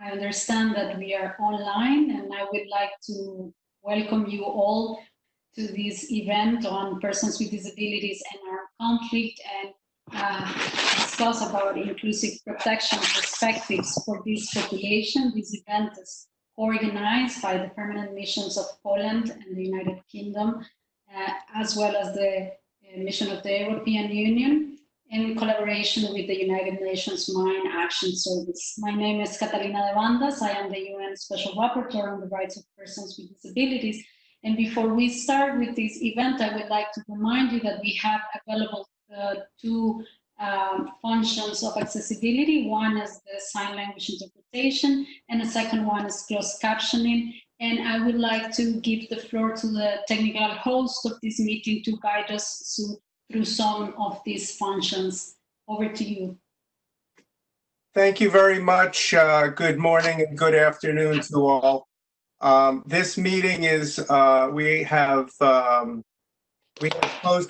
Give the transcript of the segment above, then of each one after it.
I understand that we are online, and I would like to welcome you all to this event on persons with disabilities and armed conflict, and discuss about inclusive protection perspectives for this population. This event is organized by the permanent missions of Poland and the United Kingdom, as well as the mission of the European Union, in collaboration with the United Nations Mine Action Service. My name is Catalina Devandas. I am the UN Special Rapporteur on the Rights of Persons with Disabilities. And before we start with this event, I would like to remind you that we have available two functions of accessibility. One is the sign language interpretation, and the second one is closed captioning. And I would like to give the floor to the technical host of this meeting to guide us through some of these functions. Over to you. Thank you very much. Good morning and good afternoon to all. This meeting is, we have closed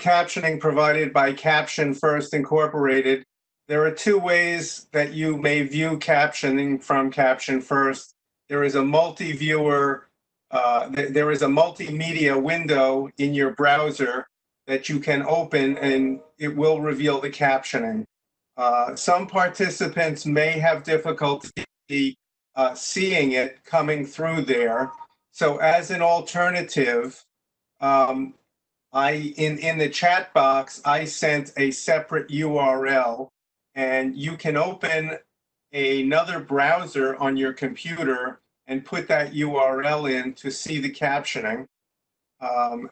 captioning provided by Caption First Incorporated. There are two ways that you may view captioning from Caption First. There is a multi-viewer, there is a multimedia window in your browser that you can open, and it will reveal the captioning. Some participants may have difficulty seeing it coming through there. So as an alternative, in the chat box, I sent a separate URL, and you can open another browser on your computer and put that URL in to see the captioning.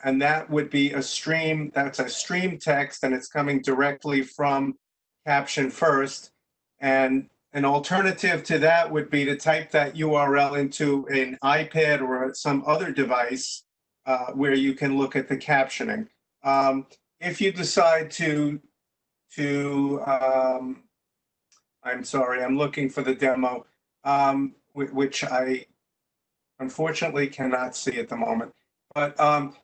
And that would be a stream, that's a stream text, and it's coming directly from Caption First. And an alternative to that would be to type that URL into an iPad or some other device where you can look at the captioning. If you decide I'm sorry, I'm looking for the demo, which I unfortunately cannot see at the moment. But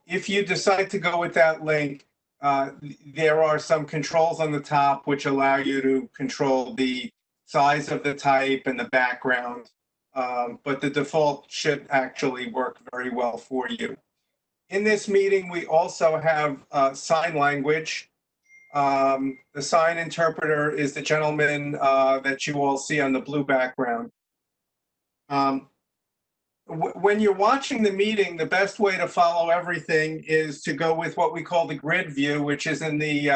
if you decide to go with that link, there are some controls on the top which allow you to control the size of the type and the background, but the default should actually work very well for you. In this meeting, we also have sign language. The sign interpreter is the gentleman that you all see on the blue background. When you're watching the meeting, the best way to follow everything is to go with what we call the grid view, which is in the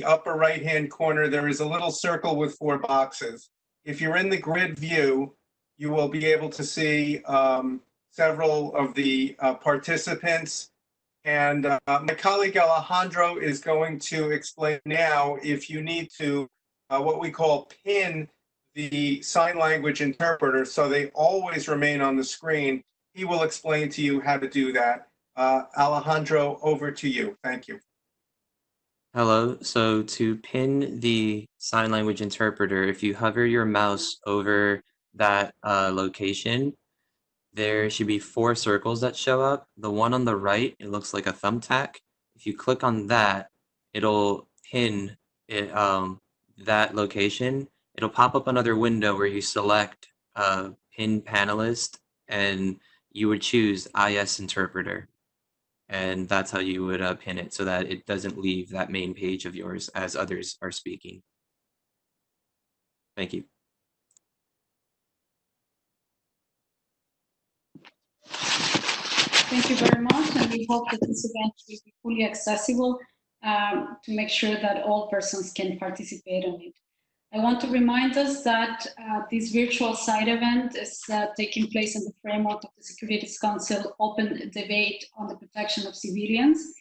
upper right-hand corner. There is a little circle with 4 boxes. If you're in the grid view, you will be able to see several of the participants. And my colleague Alejandro is going to explain now if you need to, what we call pin the sign language interpreter so they always remain on the screen. He will explain to you how to do that. Alejandro, over to you. Thank you. Hello. So to pin the sign language interpreter, if you hover your mouse over that location, there should be 4 circles that show up. The one on the right, it looks like a thumbtack. If you click on that, it'll pin it, that location. It'll pop up another window where you select pin panelist, and you would choose IS interpreter. And that's how you would pin it so that it doesn't leave that main page of yours as others are speaking. Thank you. Thank you very much, and we hope that this event will be fully accessible to make sure that all persons can participate on it. I want to remind us that this virtual side event is taking place in the framework of the Security Council open debate on the protection of civilians,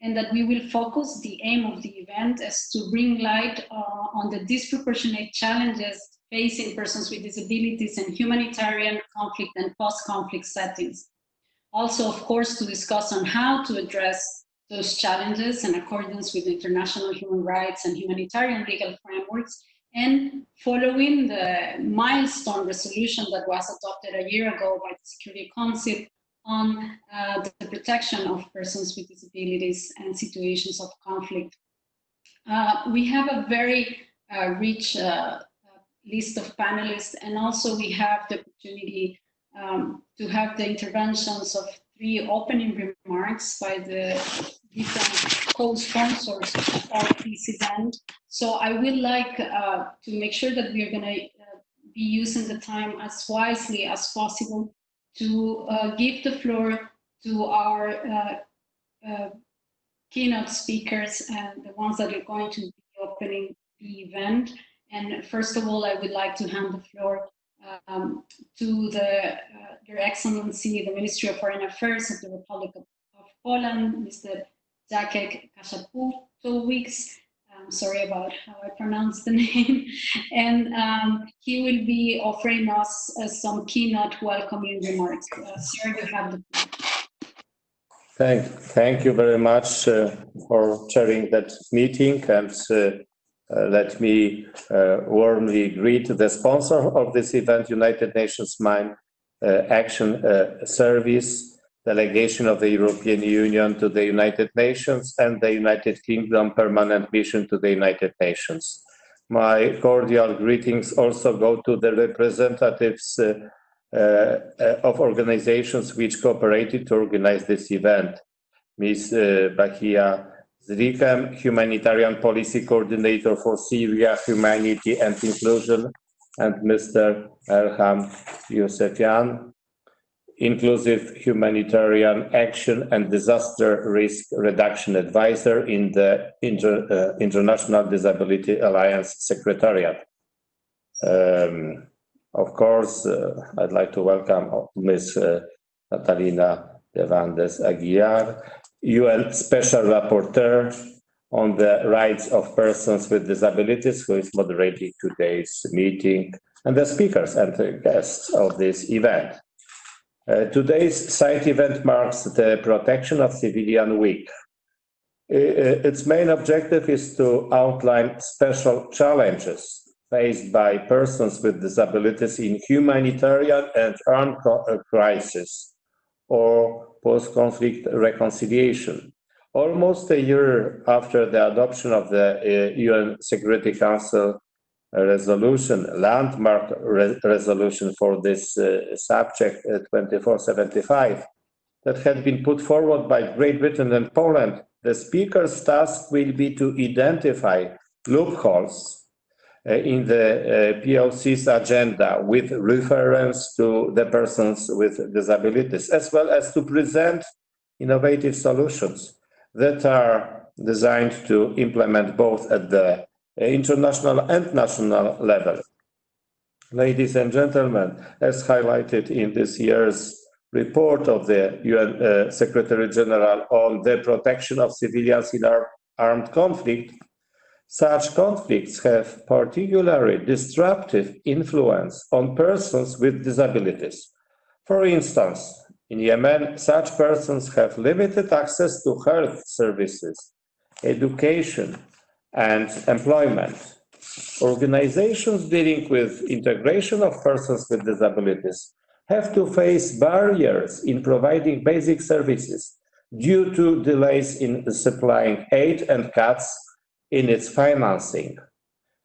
and that we will focus, the aim of the event is to bring light on the disproportionate challenges facing persons with disabilities in humanitarian, conflict, and post-conflict settings. Also, of course, to discuss on how to address those challenges in accordance with international human rights and humanitarian legal frameworks, and following the milestone resolution that was adopted a year ago by the Security Council on the protection of persons with disabilities and situations of conflict. We have a very rich list of panelists, and also we have the opportunity to have the interventions of 3 opening remarks by the different co-sponsors of this event. So I would like to make sure that we are going to be using the time as wisely as possible to give the floor to our keynote speakers and the ones that are going to be opening the event. And first of all, I would like to hand the floor to Your Excellency, the Ministry of Foreign Affairs of the Republic of Poland, Mr. Jacek Kaszaputowicz. I'm sorry about how I pronounce the name. And he will be offering us some keynote welcoming remarks. Sir, you have the floor. Thank you very much for chairing that meeting, and let me warmly greet the sponsor of this event, United Nations Mine Action Service, delegation of the European Union to the United Nations, and the United Kingdom Permanent Mission to the United Nations. My cordial greetings also go to the representatives of organizations which cooperated to organize this event. Ms. Bahia Zrikem, Humanitarian Policy Coordinator for Syria, Humanity and Inclusion, and Mr. Erham Yousefian, Inclusive Humanitarian Action and Disaster Risk Reduction Advisor in the International Disability Alliance Secretariat. Of course, I'd like to welcome Ms. Catalina Devandas Aguilar, UN Special Rapporteur on the Rights of Persons with Disabilities, who is moderating today's meeting, and the speakers and the guests of this event. Today's site event marks the Protection of Civilian Week. Its main objective is to outline special challenges faced by persons with disabilities in humanitarian and armed crisis or post-conflict reconciliation. Almost a year after the adoption of the UN Security Council resolution, landmark resolution for this subject, 2475, that had been put forward by Great Britain and Poland, the speaker's task will be to identify loopholes in the POC's agenda with reference to the persons with disabilities, as well as to present innovative solutions that are designed to implement both at the international and national level. Ladies and gentlemen, as highlighted in this year's report of the UN Secretary General on the protection of civilians in armed conflict, such conflicts have particularly disruptive influence on persons with disabilities. For instance, in Yemen, such persons have limited access to health services, education, and employment. Organizations dealing with integration of persons with disabilities have to face barriers in providing basic services due to delays in supplying aid and cuts in its financing.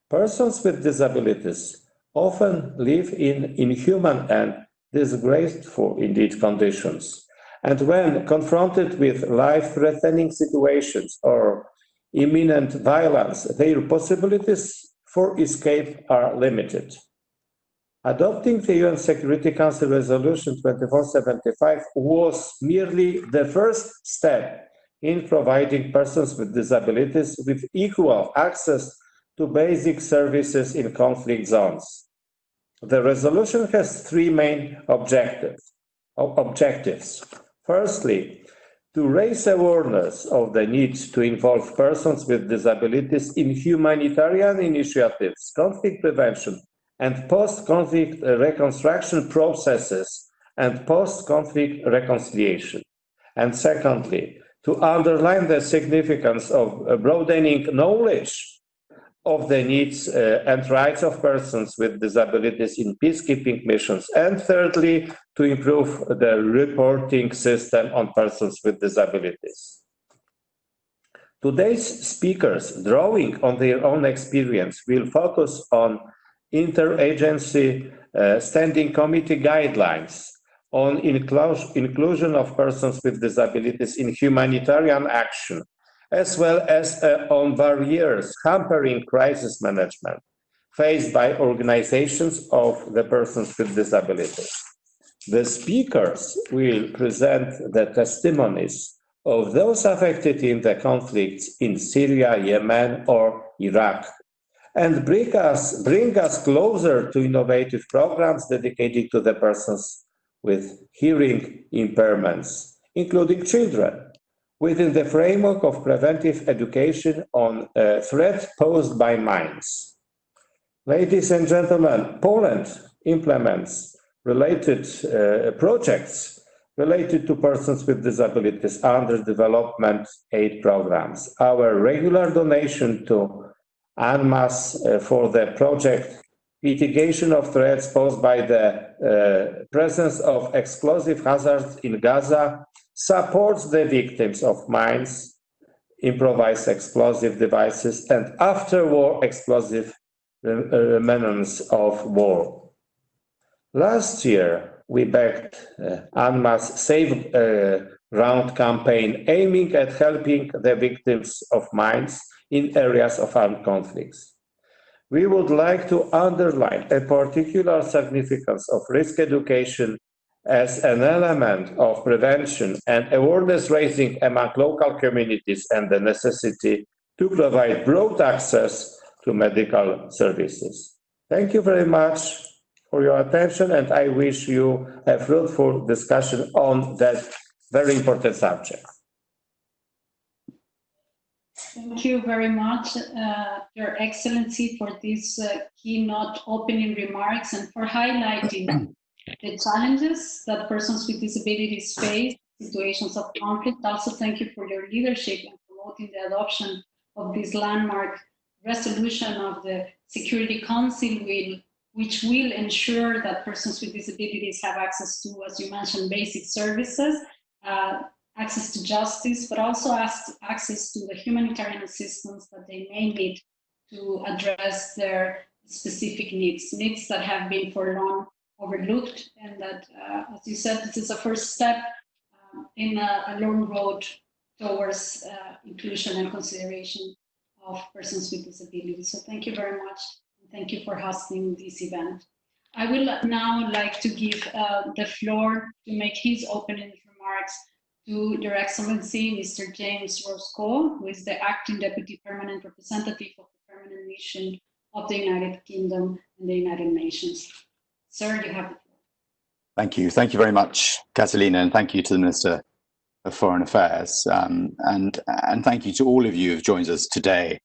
Persons with disabilities often live in inhuman and disgraceful indeed conditions, and when confronted with life-threatening situations or imminent violence, their possibilities for escape are limited. Adopting the UN Security Council Resolution 2475 was merely the first step in providing persons with disabilities with equal access to basic services in conflict zones. The resolution has 3 main objectives. Firstly, to raise awareness of the need to involve persons with disabilities in humanitarian initiatives, conflict prevention, and post-conflict reconstruction processes and post-conflict reconciliation. And secondly, to underline the significance of broadening knowledge of the needs and rights of persons with disabilities in peacekeeping missions. And thirdly, to improve the reporting system on persons with disabilities. Today's speakers, drawing on their own experience, will focus on interagency standing committee guidelines on inclusion of persons with disabilities in humanitarian action, as well as on barriers hampering crisis management faced by organizations of the persons with disabilities. The speakers will present the testimonies of those affected in the conflicts in Syria, Yemen, or Iraq, and bring us closer to innovative programs dedicated to the persons with hearing impairments, including children, within the framework of preventive education on threats posed by mines. Ladies and gentlemen, Poland implements related projects related to persons with disabilities under development aid programs. Our regular donation to UNMAS for the project mitigation of threats posed by the presence of explosive hazards in Gaza supports the victims of mines, improvised explosive devices, and after-war explosive remnants of war. Last year, we backed UNMAS Save Ground campaign aiming at helping the victims of mines in areas of armed conflicts. We would like to underline a particular significance of risk education as an element of prevention and awareness raising among local communities and the necessity to provide broad access to medical services. Thank you very much for your attention, and I wish you a fruitful discussion on that very important subject. Thank you very much, Your Excellency, for these keynote opening remarks and for highlighting the challenges that persons with disabilities face in situations of conflict. Also, thank you for your leadership in promoting the adoption of this landmark resolution of the Security Council, which will ensure that persons with disabilities have access to, as you mentioned, basic services, access to justice, but also access to the humanitarian assistance that they may need to address their specific needs that have been for long overlooked, and that, as you said, this is a first step in a long road towards inclusion and consideration of persons with disabilities. So thank you very much, and thank you for hosting this event. I will now like to give the floor to make his opening remarks to Your Excellency, Mr. James Roscoe, who is the Acting Deputy Permanent Representative of the Permanent Mission of the United Kingdom and the United Nations. Sir, you have the floor. Thank you. Thank you very much, Catalina, and thank you to the Minister of Foreign Affairs. And thank you to all of you who have joined us today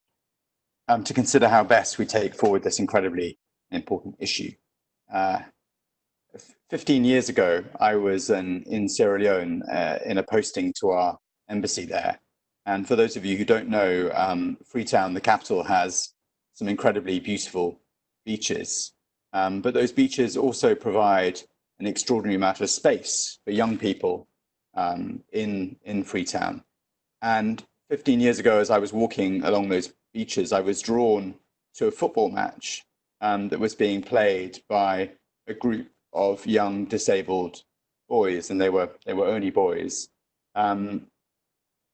to consider how best we take forward this incredibly important issue. 15 years ago, I was in Sierra Leone in a posting to our embassy there. And for those of you who don't know, Freetown, the capital, has some incredibly beautiful beaches. But those beaches also provide an extraordinary amount of space for young people in Freetown. And 15 years ago, as I was walking along those beaches, I was drawn to a football match that was being played by a group of young disabled boys, and they were only boys. And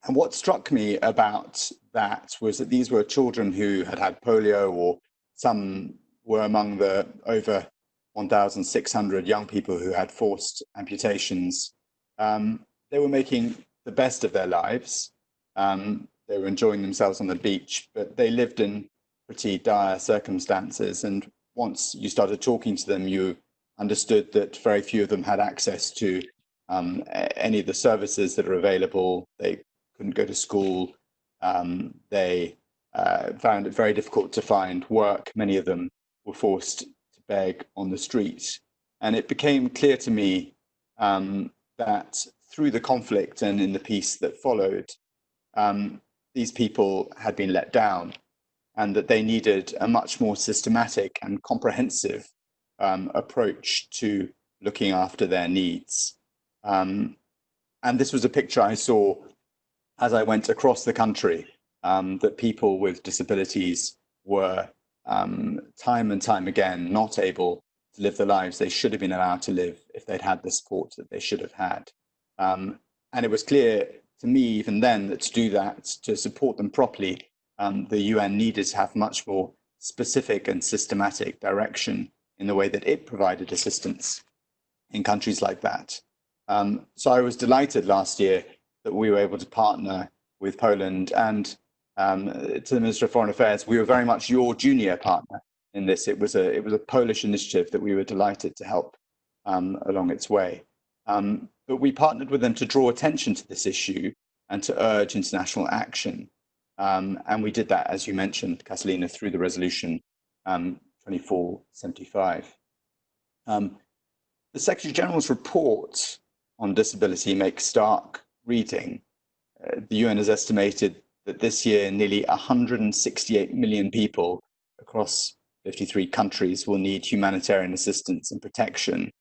what struck me about that was that these were children who had had polio, or some were among the over 1,600 young people who had forced amputations. They were making the best of their lives. They were enjoying themselves on the beach, but they lived in pretty dire circumstances. And once you started talking to them, you understood that very few of them had access to any of the services that are available. They couldn't go to school. They found it very difficult to find work. Many of them were forced to beg on the street. And it became clear to me that through the conflict and in the peace that followed, these people had been let down, and that they needed a much more systematic and comprehensive approach to looking after their needs. And this was a picture I saw as I went across the country, that people with disabilities were time and time again, not able to live the lives they should have been allowed to live if they'd had the support that they should have had. And it was clear to me even then that to do that, to support them properly, the UN needed to have much more specific and systematic direction in the way that it provided assistance in countries like that. So I was delighted last year that we were able to partner with Poland, and to the Minister of Foreign Affairs, we were very much your junior partner in this. It was a Polish initiative that we were delighted to help along its way. But we partnered with them to draw attention to this issue and to urge international action. And we did that, as you mentioned, Catalina, through the resolution 2475. The Secretary General's report on disability makes stark reading. The UN has estimated that this year nearly 168 million people across 53 countries will need humanitarian assistance and protection.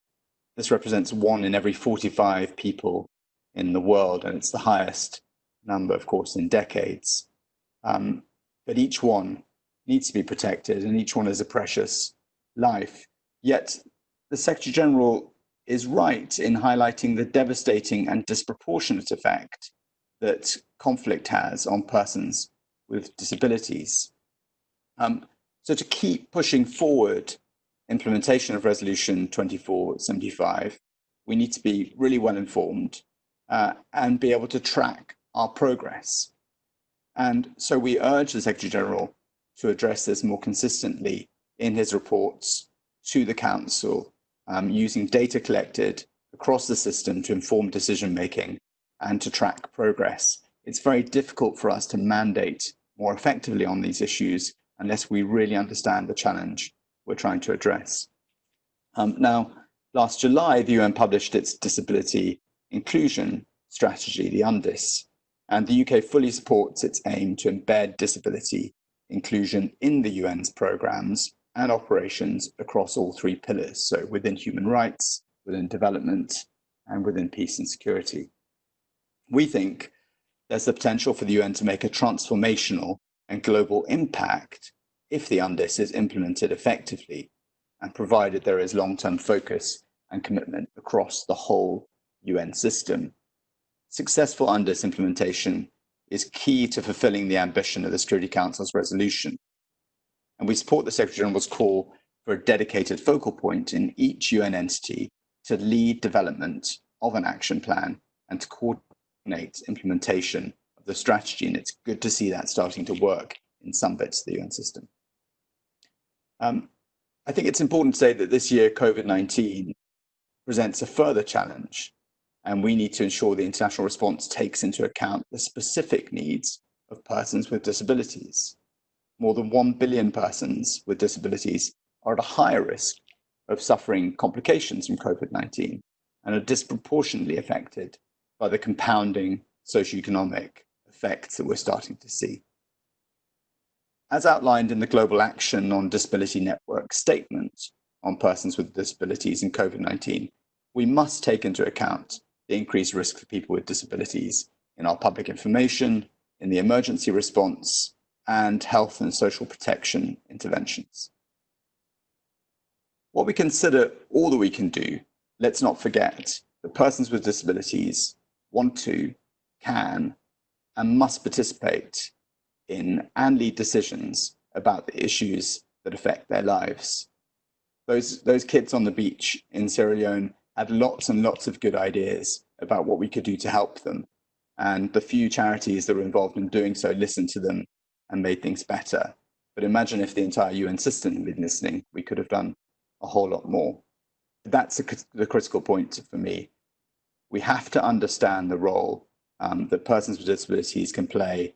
This represents 1 in every 45 people in the world, and it's the highest number, of course, in decades. But each one needs to be protected, and each one is a precious life. Yet the Secretary General is right in highlighting the devastating and disproportionate effect that conflict has on persons with disabilities. So to keep pushing forward implementation of Resolution 2475, we need to be really well informed and be able to track our progress. And so we urge the Secretary General to address this more consistently in his reports to the Council, using data collected across the system to inform decision-making and to track progress. It's very difficult for us to mandate more effectively on these issues unless we really understand the challenge we're trying to address. Now, last July, the UN published its disability inclusion strategy, the UNDIS, and the UK fully supports its aim to embed disability inclusion in the UN's programs and operations across all 3 pillars, so within human rights, within development, and within peace and security. We think there's the potential for the UN to make a transformational and global impact if the UNDIS is implemented effectively and provided there is long-term focus and commitment across the whole UN system. Successful UNDIS implementation is key to fulfilling the ambition of the Security Council's resolution. And we support the Secretary General's call for a dedicated focal point in each UN entity to lead development of an action plan and to coordinate implementation of the strategy. And it's good to see that starting to work in some bits of the UN system. I think it's important to say that this year COVID-19 presents a further challenge, and we need to ensure the international response takes into account the specific needs of persons with disabilities. More than 1 billion persons with disabilities are at a higher risk of suffering complications from COVID-19 and are disproportionately affected by the compounding socioeconomic effects that we're starting to see. As outlined in the Global Action on Disability Network statement on persons with disabilities in COVID-19, we must take into account the increased risk for people with disabilities in our public information, in the emergency response, and health and social protection interventions. While we consider all that we can do, let's not forget that persons with disabilities want to, can, and must participate in and lead decisions about the issues that affect their lives. Those kids on the beach in Sierra Leone had lots and lots of good ideas about what we could do to help them. And the few charities that were involved in doing so listened to them and made things better. But imagine if the entire UN system had been listening, we could have done a whole lot more. That's the critical point for me. We have to understand the role that persons with disabilities can play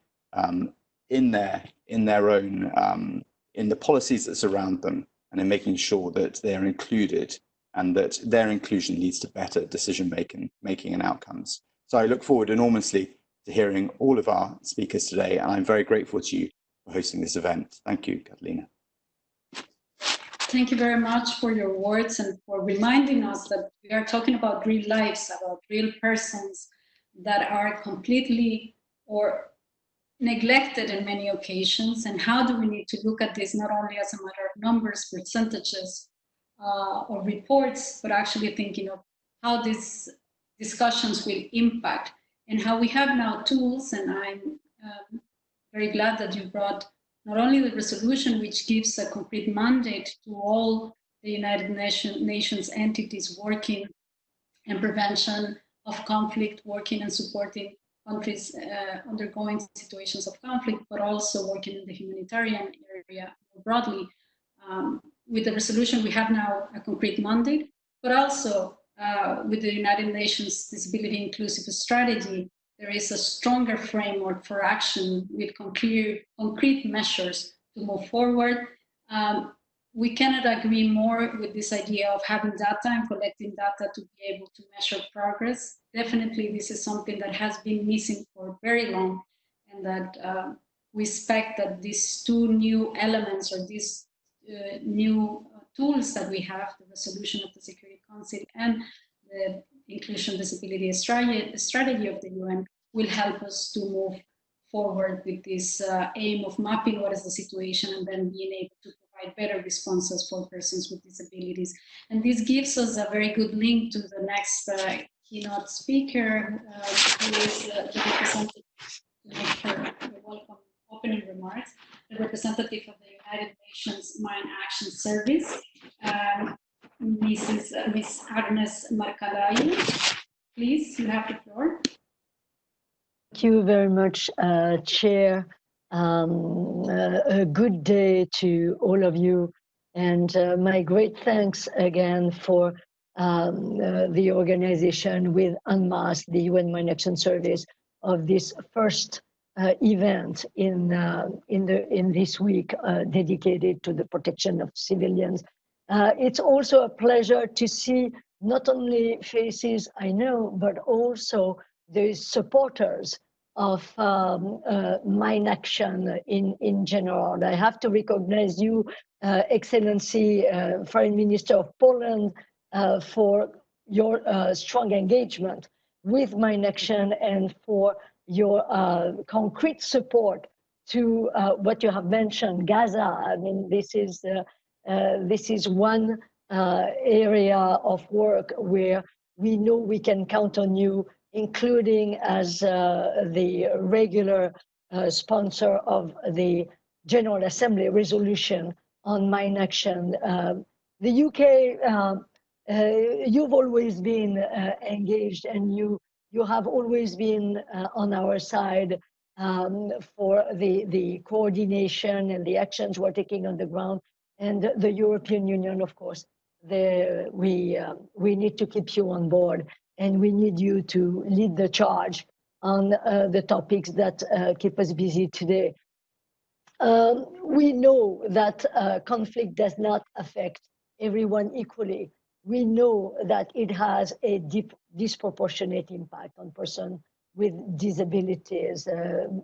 in their own, in the policies that surround them, and in making sure that they're included and that their inclusion leads to better decision making and outcomes. So I look forward enormously to hearing all of our speakers today, and I'm very grateful to you for hosting this event. Thank you, Catalina. Thank you very much for your words and for reminding us that we are talking about real lives, about real persons that are completely or neglected in many occasions, and how do we need to look at this not only as a matter of numbers, percentages, or reports, but actually thinking of how these discussions will impact, and how we have now tools. And I'm very glad that you brought not only the resolution, which gives a concrete mandate to all the United Nations entities working in prevention of conflict, working and supporting countries undergoing situations of conflict, but also working in the humanitarian area more broadly. With the resolution, we have now a concrete mandate, but also with the United Nations Disability Inclusive Strategy, there is a stronger framework for action with concrete measures to move forward. We cannot agree more with this idea of having data and collecting data to be able to measure progress. Definitely, this is something that has been missing for very long, and that we expect that these two new elements, or these new tools that we have, the resolution of the Security Council and the Inclusion Disability strategy of the UN, will help us to move forward with this aim of mapping what is the situation and then being able to provide better responses for persons with disabilities. And this gives us a very good link to the next keynote speaker, who is the representative, to make her welcome opening remarks, the representative of the United Nations Mine Action Service, Miss Agnes Marcadayo. Please, you have the floor. Thank you very much, Chair. A good day to all of you, and my great thanks again for the organization with UNMAS, the UN Mine Action Service, of this first event in this week dedicated to the protection of civilians. It's also a pleasure to see not only faces I know, but also the supporters of mine action in general. I have to recognize you, Excellency, Foreign Minister of Poland, for your strong engagement with mine action and for your concrete support to what you have mentioned, Gaza. I mean, this is one area of work where we know we can count on you, including as the regular sponsor of the General Assembly resolution on mine action. The UK, you've always been engaged, and you have always been on our side for the coordination and the actions we're taking on the ground. And the European Union, of course, we need to keep you on board, and we need you to lead the charge on the topics that keep us busy today. We know that conflict does not affect everyone equally. We know that it has a disproportionate impact on persons with disabilities.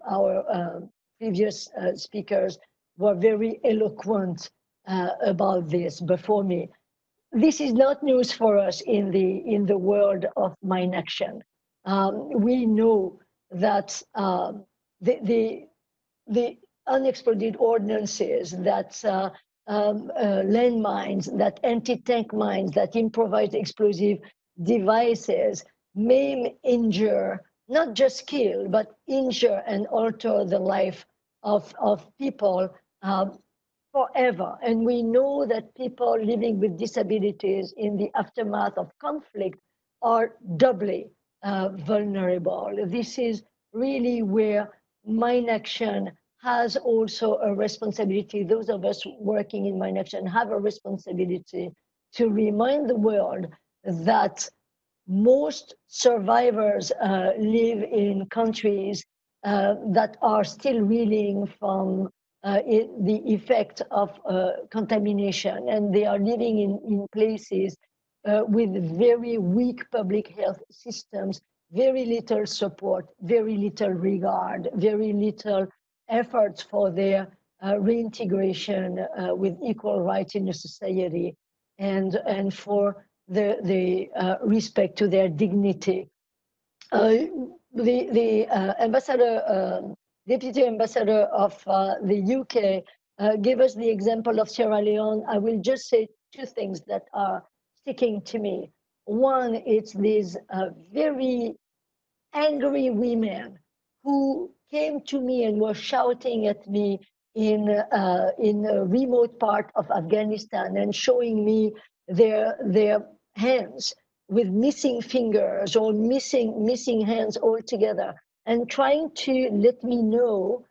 Our previous speakers were very eloquent about this before me. This is not news for us in the world of mine action. We know that the unexploded ordnances, that landmines, that anti-tank mines, that improvised explosive devices may injure, not just kill, but injure and alter the life of people forever. And we know that people living with disabilities in the aftermath of conflict are doubly vulnerable. This is really where mine action has also a responsibility. Those of us working in mine action have a responsibility to remind the world that most survivors live in countries that are still reeling from the effect of contamination, and they are living in places with very weak public health systems, very little support, very little regard, very little efforts for their reintegration with equal rights in the society, and for the respect to their dignity. The Ambassador Deputy Ambassador of the UK, gave us the example of Sierra Leone. I will just say two things that are sticking to me. One, it's these very angry women who came to me and were shouting at me in a remote part of Afghanistan and showing me their hands with missing fingers or missing hands altogether, and trying to let me know,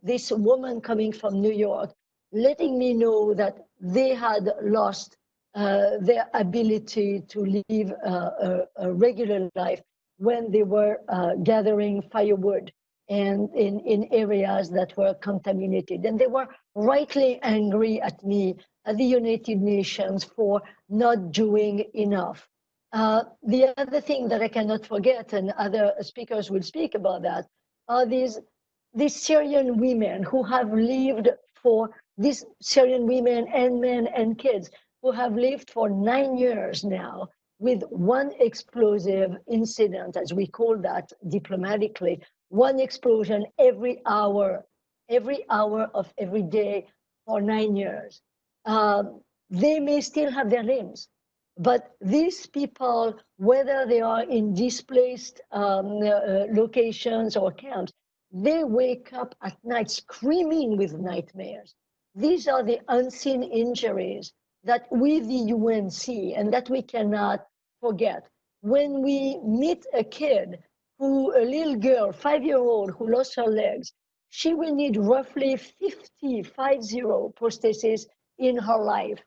this woman coming from New York, letting me know that they had lost their ability to live a regular life when they were gathering firewood and in areas that were contaminated. And they were rightly angry at me, at the United Nations, for not doing enough. The other thing that I cannot forget, and other speakers will speak about that, are these Syrian women who have lived for, these Syrian women and men and kids who have lived for 9 years now with one explosive incident, as we call that diplomatically, one explosion every hour of every day for 9 years. They may still have their limbs, but these people, whether they are in displaced locations or camps, they wake up at night screaming with nightmares. These are the unseen injuries that we, the UN, see and that we cannot forget. When we meet a kid, a little girl, 5-year-old, who lost her legs, she will need roughly 50 prostheses in her life.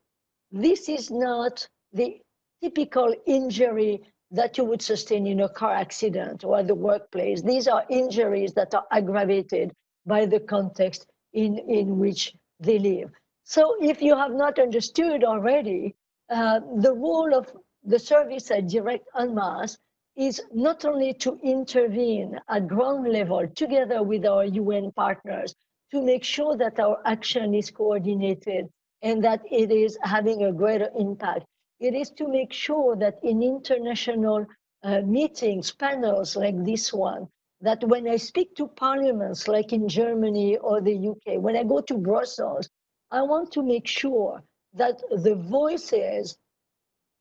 This is not the typical injury that you would sustain in a car accident or at the workplace. These are injuries that are aggravated by the context in which they live. So if you have not understood already, the role of the service at Direct UNMAS is not only to intervene at ground level together with our UN partners to make sure that our action is coordinated and that it is having a greater impact. It is to make sure that in international meetings, panels like this one, that when I speak to parliaments like in Germany or the UK, when I go to Brussels, I want to make sure that the voices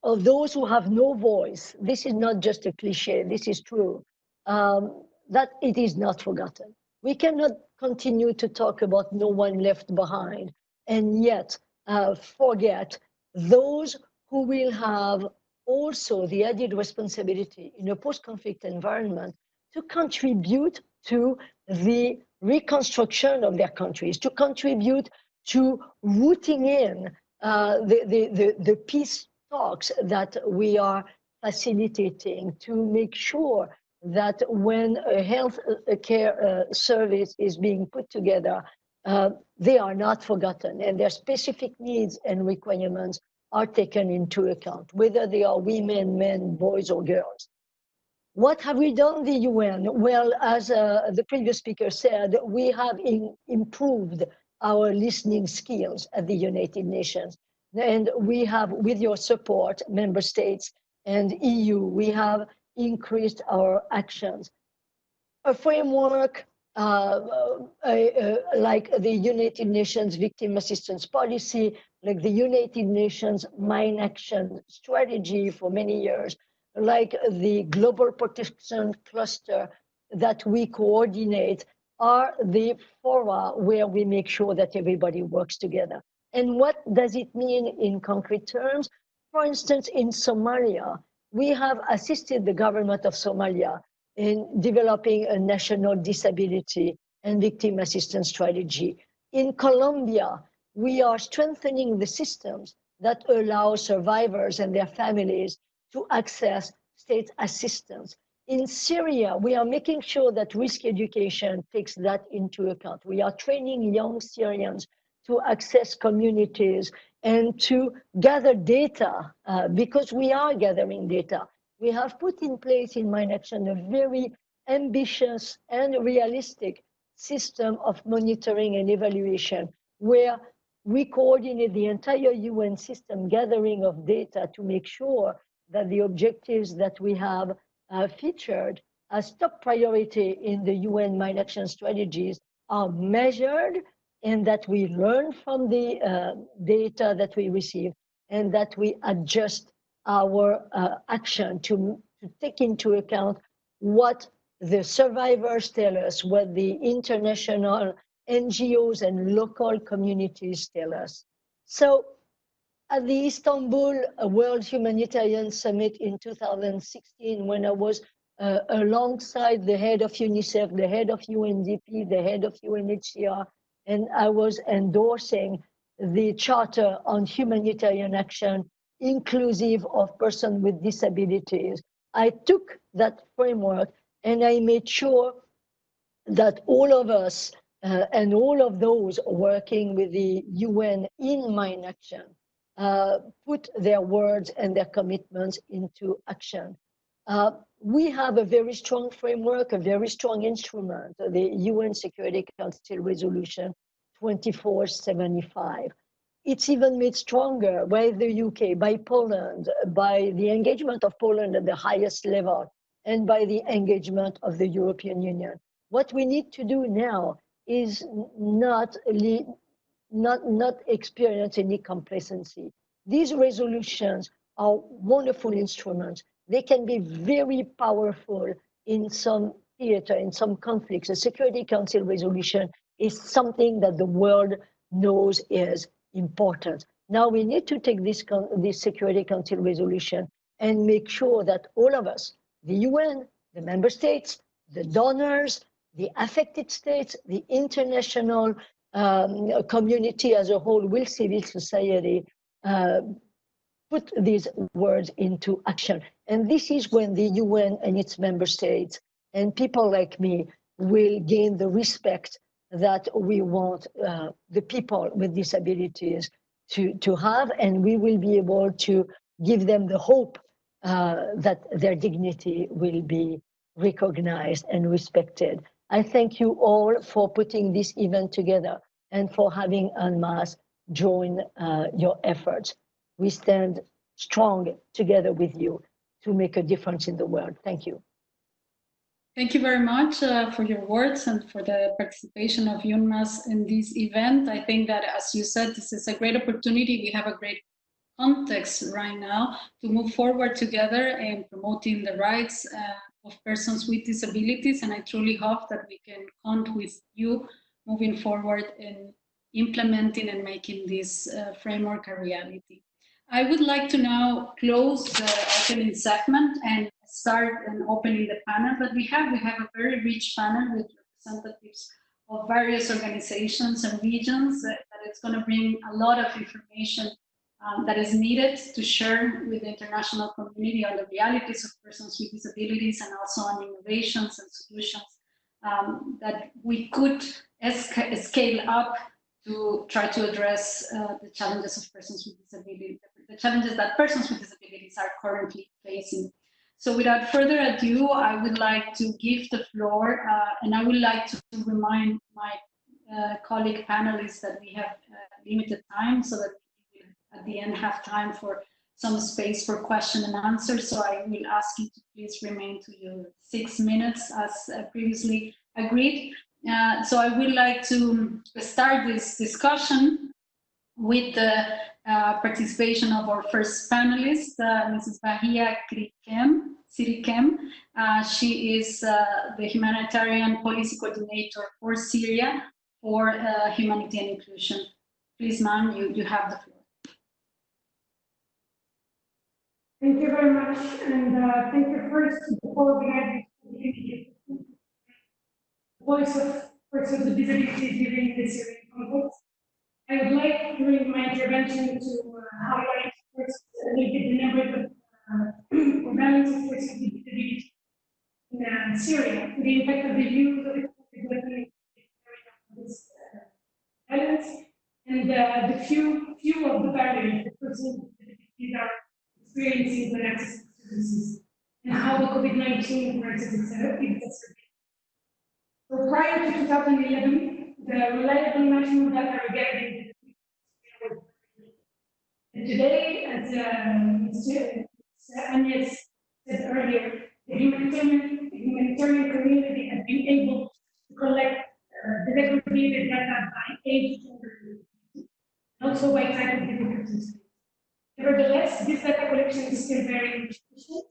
of those who have no voice, this is not just a cliche, this is true, that it is not forgotten. We cannot continue to talk about no one left behind and yet forget those who will have also the added responsibility in a post-conflict environment to contribute to the reconstruction of their countries, to contribute to rooting in the peace talks that we are facilitating, to make sure that when a health care service is being put together, they are not forgotten and their specific needs and requirements are taken into account, whether they are women, men, boys, or girls. What have we done, the UN? Well, as the previous speaker said, we have improved our listening skills at the United Nations. And we have, with your support, member states and EU, we have increased our actions. A framework like the United Nations Victim Assistance Policy, like the United Nations Mine Action Strategy for many years, like the Global Protection Cluster that we coordinate, are the fora where we make sure that everybody works together. And what does it mean in concrete terms? For instance, in Somalia, we have assisted the government of Somalia in developing a national disability and victim assistance strategy. In Colombia, we are strengthening the systems that allow survivors and their families to access state assistance. In Syria, we are making sure that risk education takes that into account. We are training young Syrians to access communities and to gather data, because we are gathering data. We have put in place in Mine Action a very ambitious and realistic system of monitoring and evaluation, where we coordinate the entire UN system gathering of data to make sure that the objectives that we have featured as top priority in the UN mine action strategies are measured, and that we learn from the data that we receive, and that we adjust our action to take into account what the survivors tell us, what the international NGOs and local communities tell us. So at the Istanbul World Humanitarian Summit in 2016, when I was alongside the head of UNICEF, the head of UNDP, the head of UNHCR, and I was endorsing the Charter on Humanitarian Action, inclusive of persons with disabilities. I took that framework and I made sure that all of us and all of those working with the UN in mine action put their words and their commitments into action. We have a very strong framework, a very strong instrument, the UN Security Council Resolution 2475. It's even made stronger by the UK, by Poland, by the engagement of Poland at the highest level, and by the engagement of the European Union. What we need to do now is not experience any complacency. These resolutions are wonderful instruments. They can be very powerful in some theater, in some conflicts. A Security Council resolution is something that the world knows is important. Now we need to take this Security Council resolution and make sure that all of us, the UN, the member states, the donors, the affected states, the international community as a whole, will civil society put these words into action. And this is when the UN and its member states and people like me will gain the respect that we want the people with disabilities to have, and we will be able to give them the hope that their dignity will be recognized and respected. I thank you all for putting this event together and for having UNMAS join your efforts. We stand strong together with you to make a difference in the world. Thank you. Thank you very much for your words and for the participation of UNMAS in this event. I think that, as you said, this is a great opportunity. We have a great context right now to move forward together in promoting the rights of persons with disabilities. And I truly hope that we can count with you moving forward in implementing and making this framework a reality. I would like to now close the opening segment and start and opening the panel that we have. We have a very rich panel with representatives of various organizations and regions that it's going to bring a lot of information that is needed to share with the international community on the realities of persons with disabilities, and also on innovations and solutions that we could scale up to try to address the challenges of persons with disabilities, the challenges that persons with disabilities are currently facing. So without further ado, I would like to give the floor, and I would like to remind my colleague panelists that we have limited time, so that we will at the end have time for some space for question and answer. So I will ask you to please remain to your 6 minutes as previously agreed. So I would like to start this discussion with the participation of our first panelist, Mrs. Bahia Sirikem. She is the Humanitarian Policy Coordinator for Syria for Humanity and Inclusion. Please, ma'am, you have the floor. Thank you very much, and thank you first for the voice of persons with disabilities during the Syrian conflict. I would like, during my intervention, to highlight first a little bit the numbers of balance of persons with disabilities in Syria, the impact of the use of this balance, and the few of the barriers that persons with disabilities are experiencing when access to services, and how the COVID-19 crisis is. So prior to 2011, the reliable national data regarding and today, as Mr. Agnes said earlier, the humanitarian humanitarian community has been able to collect the aggregated data by age, gender, and also by type of difficulties. Nevertheless, this data collection is still very insufficient.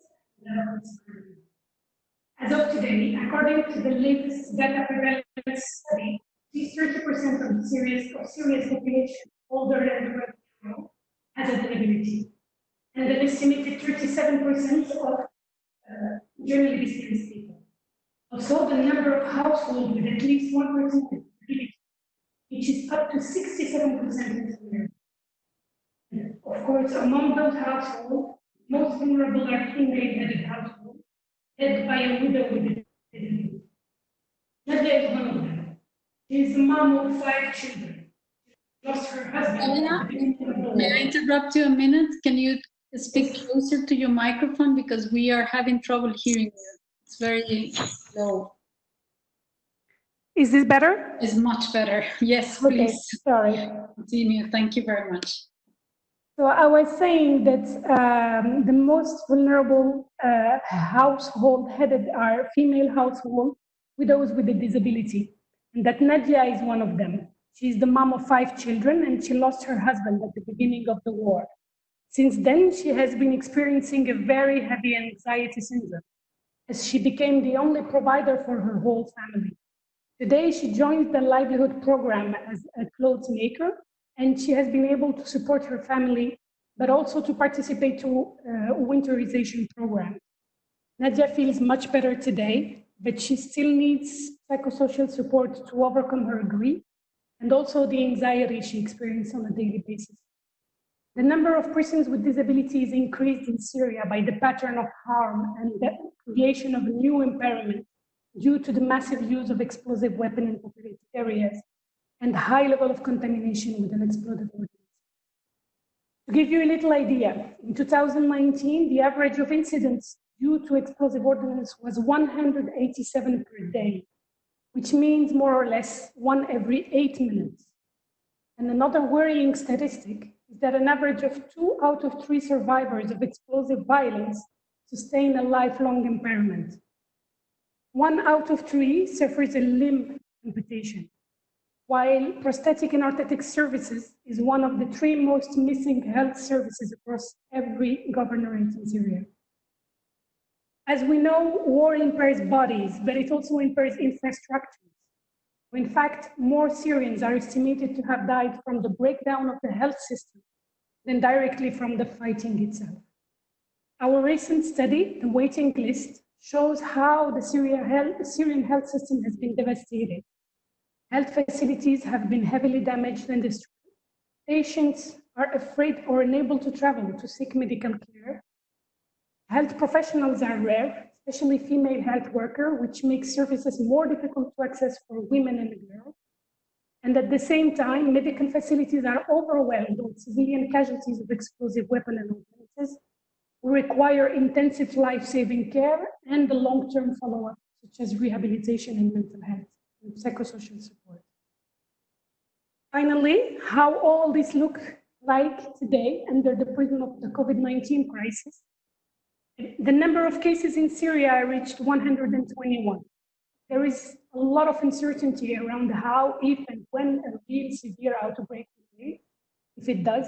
As of today, according to the latest data prevalence study, 30% of Syria's population older than the world has a disability, and an estimated 37% of generally disabled people. Also, the number of households with at least one person with disability, which is up to 67% in Syria. Of course, among those households, most vulnerable are female-headed households, led by a widow with a disability. Nadia is one of them. She is the mom of 5 children. She lost her husband. May I interrupt you a minute? Can you speak closer to your microphone, because we are having trouble hearing you. It's very low. Is this better? It's much better. Yes, Okay, please. sorry. Continue. Thank you very much. So I was saying that the most vulnerable household headed are female households with those with a disability, and that Nadia is one of them. She's the mom of 5 children, and she lost her husband at the beginning of the war. Since then, she has been experiencing a very heavy anxiety syndrome, as she became the only provider for her whole family. Today, she joins the livelihood program as a clothes maker, and she has been able to support her family, but also to participate to winterization programs. Nadia feels much better today, but she still needs psychosocial support to overcome her grief and also the anxiety she experiences on a daily basis. The number of persons with disabilities increased in Syria by the pattern of harm and the creation of a new impairment due to the massive use of explosive weapons in populated areas and the high level of contamination with unexploded ordnance. To give you a little idea, in 2019, the average of incidents due to explosive ordnance was 187 per day, which means more or less 1 every 8 minutes. And another worrying statistic is that an average of 2 out of 3 survivors of explosive violence sustain a lifelong impairment. 1 out of 3 suffers a limb amputation, while prosthetic and orthotic services is one of the 3 most missing health services across every governorate in Syria. As we know, war impairs bodies, but it also impairs infrastructures. In fact, more Syrians are estimated to have died from the breakdown of the health system than directly from the fighting itself. Our recent study, the waiting list, shows how the Syrian health system has been devastated. Health facilities have been heavily damaged and destroyed. Patients are afraid or unable to travel to seek medical care. Health professionals are rare, especially female health workers, which makes services more difficult to access for women and girls. And at the same time, medical facilities are overwhelmed with civilian casualties of explosive weapons and ordnances, who require intensive life-saving care and the long-term follow-up, such as rehabilitation and mental health and psychosocial support. Finally, how all this look like today under the prism of the COVID-19 crisis. The number of cases in Syria reached 121. There is a lot of uncertainty around how, if, and when a real severe outbreak will be, if it does.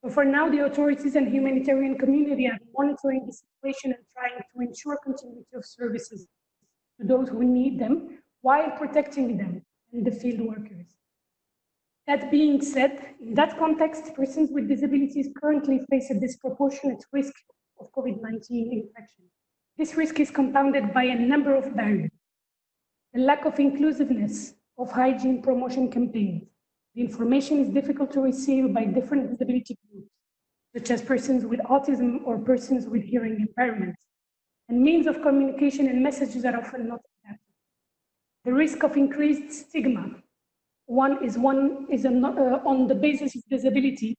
But for now, the authorities and humanitarian community are monitoring the situation and trying to ensure continuity of services to those who need them while protecting them and the field workers. That being said, in that context, persons with disabilities currently face a disproportionate risk of COVID-19 infection. This risk is compounded by a number of barriers. The lack of inclusiveness of hygiene promotion campaigns. The information is difficult to receive by different disability groups, such as persons with autism or persons with hearing impairments. And means of communication and messages are often not adapted. The risk of increased stigma. On the basis of disability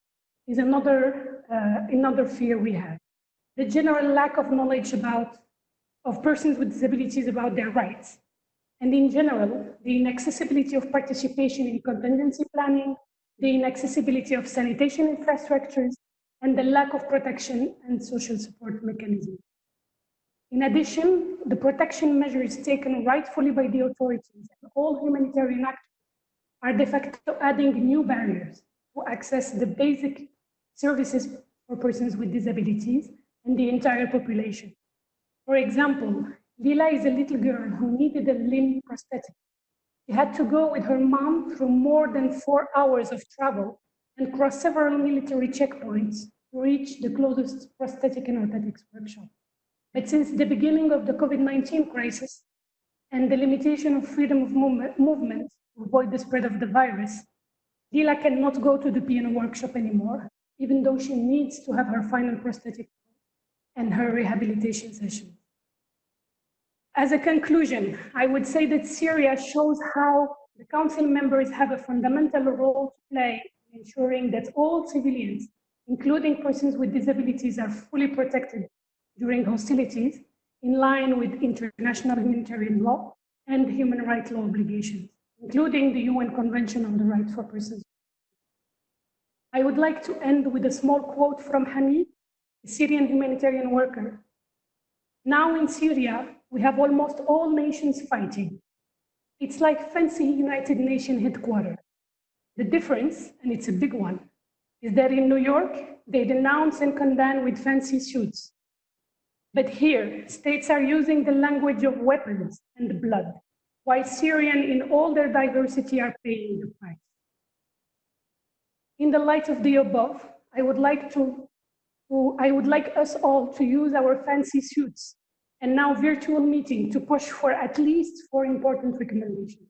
is another fear we have. The general lack of knowledge of persons with disabilities about their rights. And in general, the inaccessibility of participation in contingency planning, the inaccessibility of sanitation infrastructures, and the lack of protection and social support mechanisms. In addition, the protection measures taken rightfully by the authorities and all humanitarian actors are de facto adding new barriers to access the basic services for persons with disabilities and the entire population. For example, Lila is a little girl who needed a limb prosthetic. She had to go with her mom through more than 4 hours of travel and cross several military checkpoints to reach the closest prosthetic and orthotics workshop. But since the beginning of the COVID-19 crisis and the limitation of freedom of movement to avoid the spread of the virus, Lila cannot go to the piano workshop anymore, even though she needs to have her final prosthetic and her rehabilitation session. As a conclusion, I would say that Syria shows how the Council members have a fundamental role to play in ensuring that all civilians, including persons with disabilities, are fully protected during hostilities in line with international humanitarian law and human rights law obligations, including the UN Convention on the Rights for Persons. I would like to end with a small quote from Hamid, a Syrian humanitarian worker. Now in Syria, we have almost all nations fighting. It's like fancy United Nations headquarters. The difference, and it's a big one, is that in New York, they denounce and condemn with fancy suits. But here, states are using the language of weapons and blood, while Syrians in all their diversity are paying the price. In the light of the above, I would like us all to use our fancy suits and now virtual meeting to push for at least 4 important recommendations.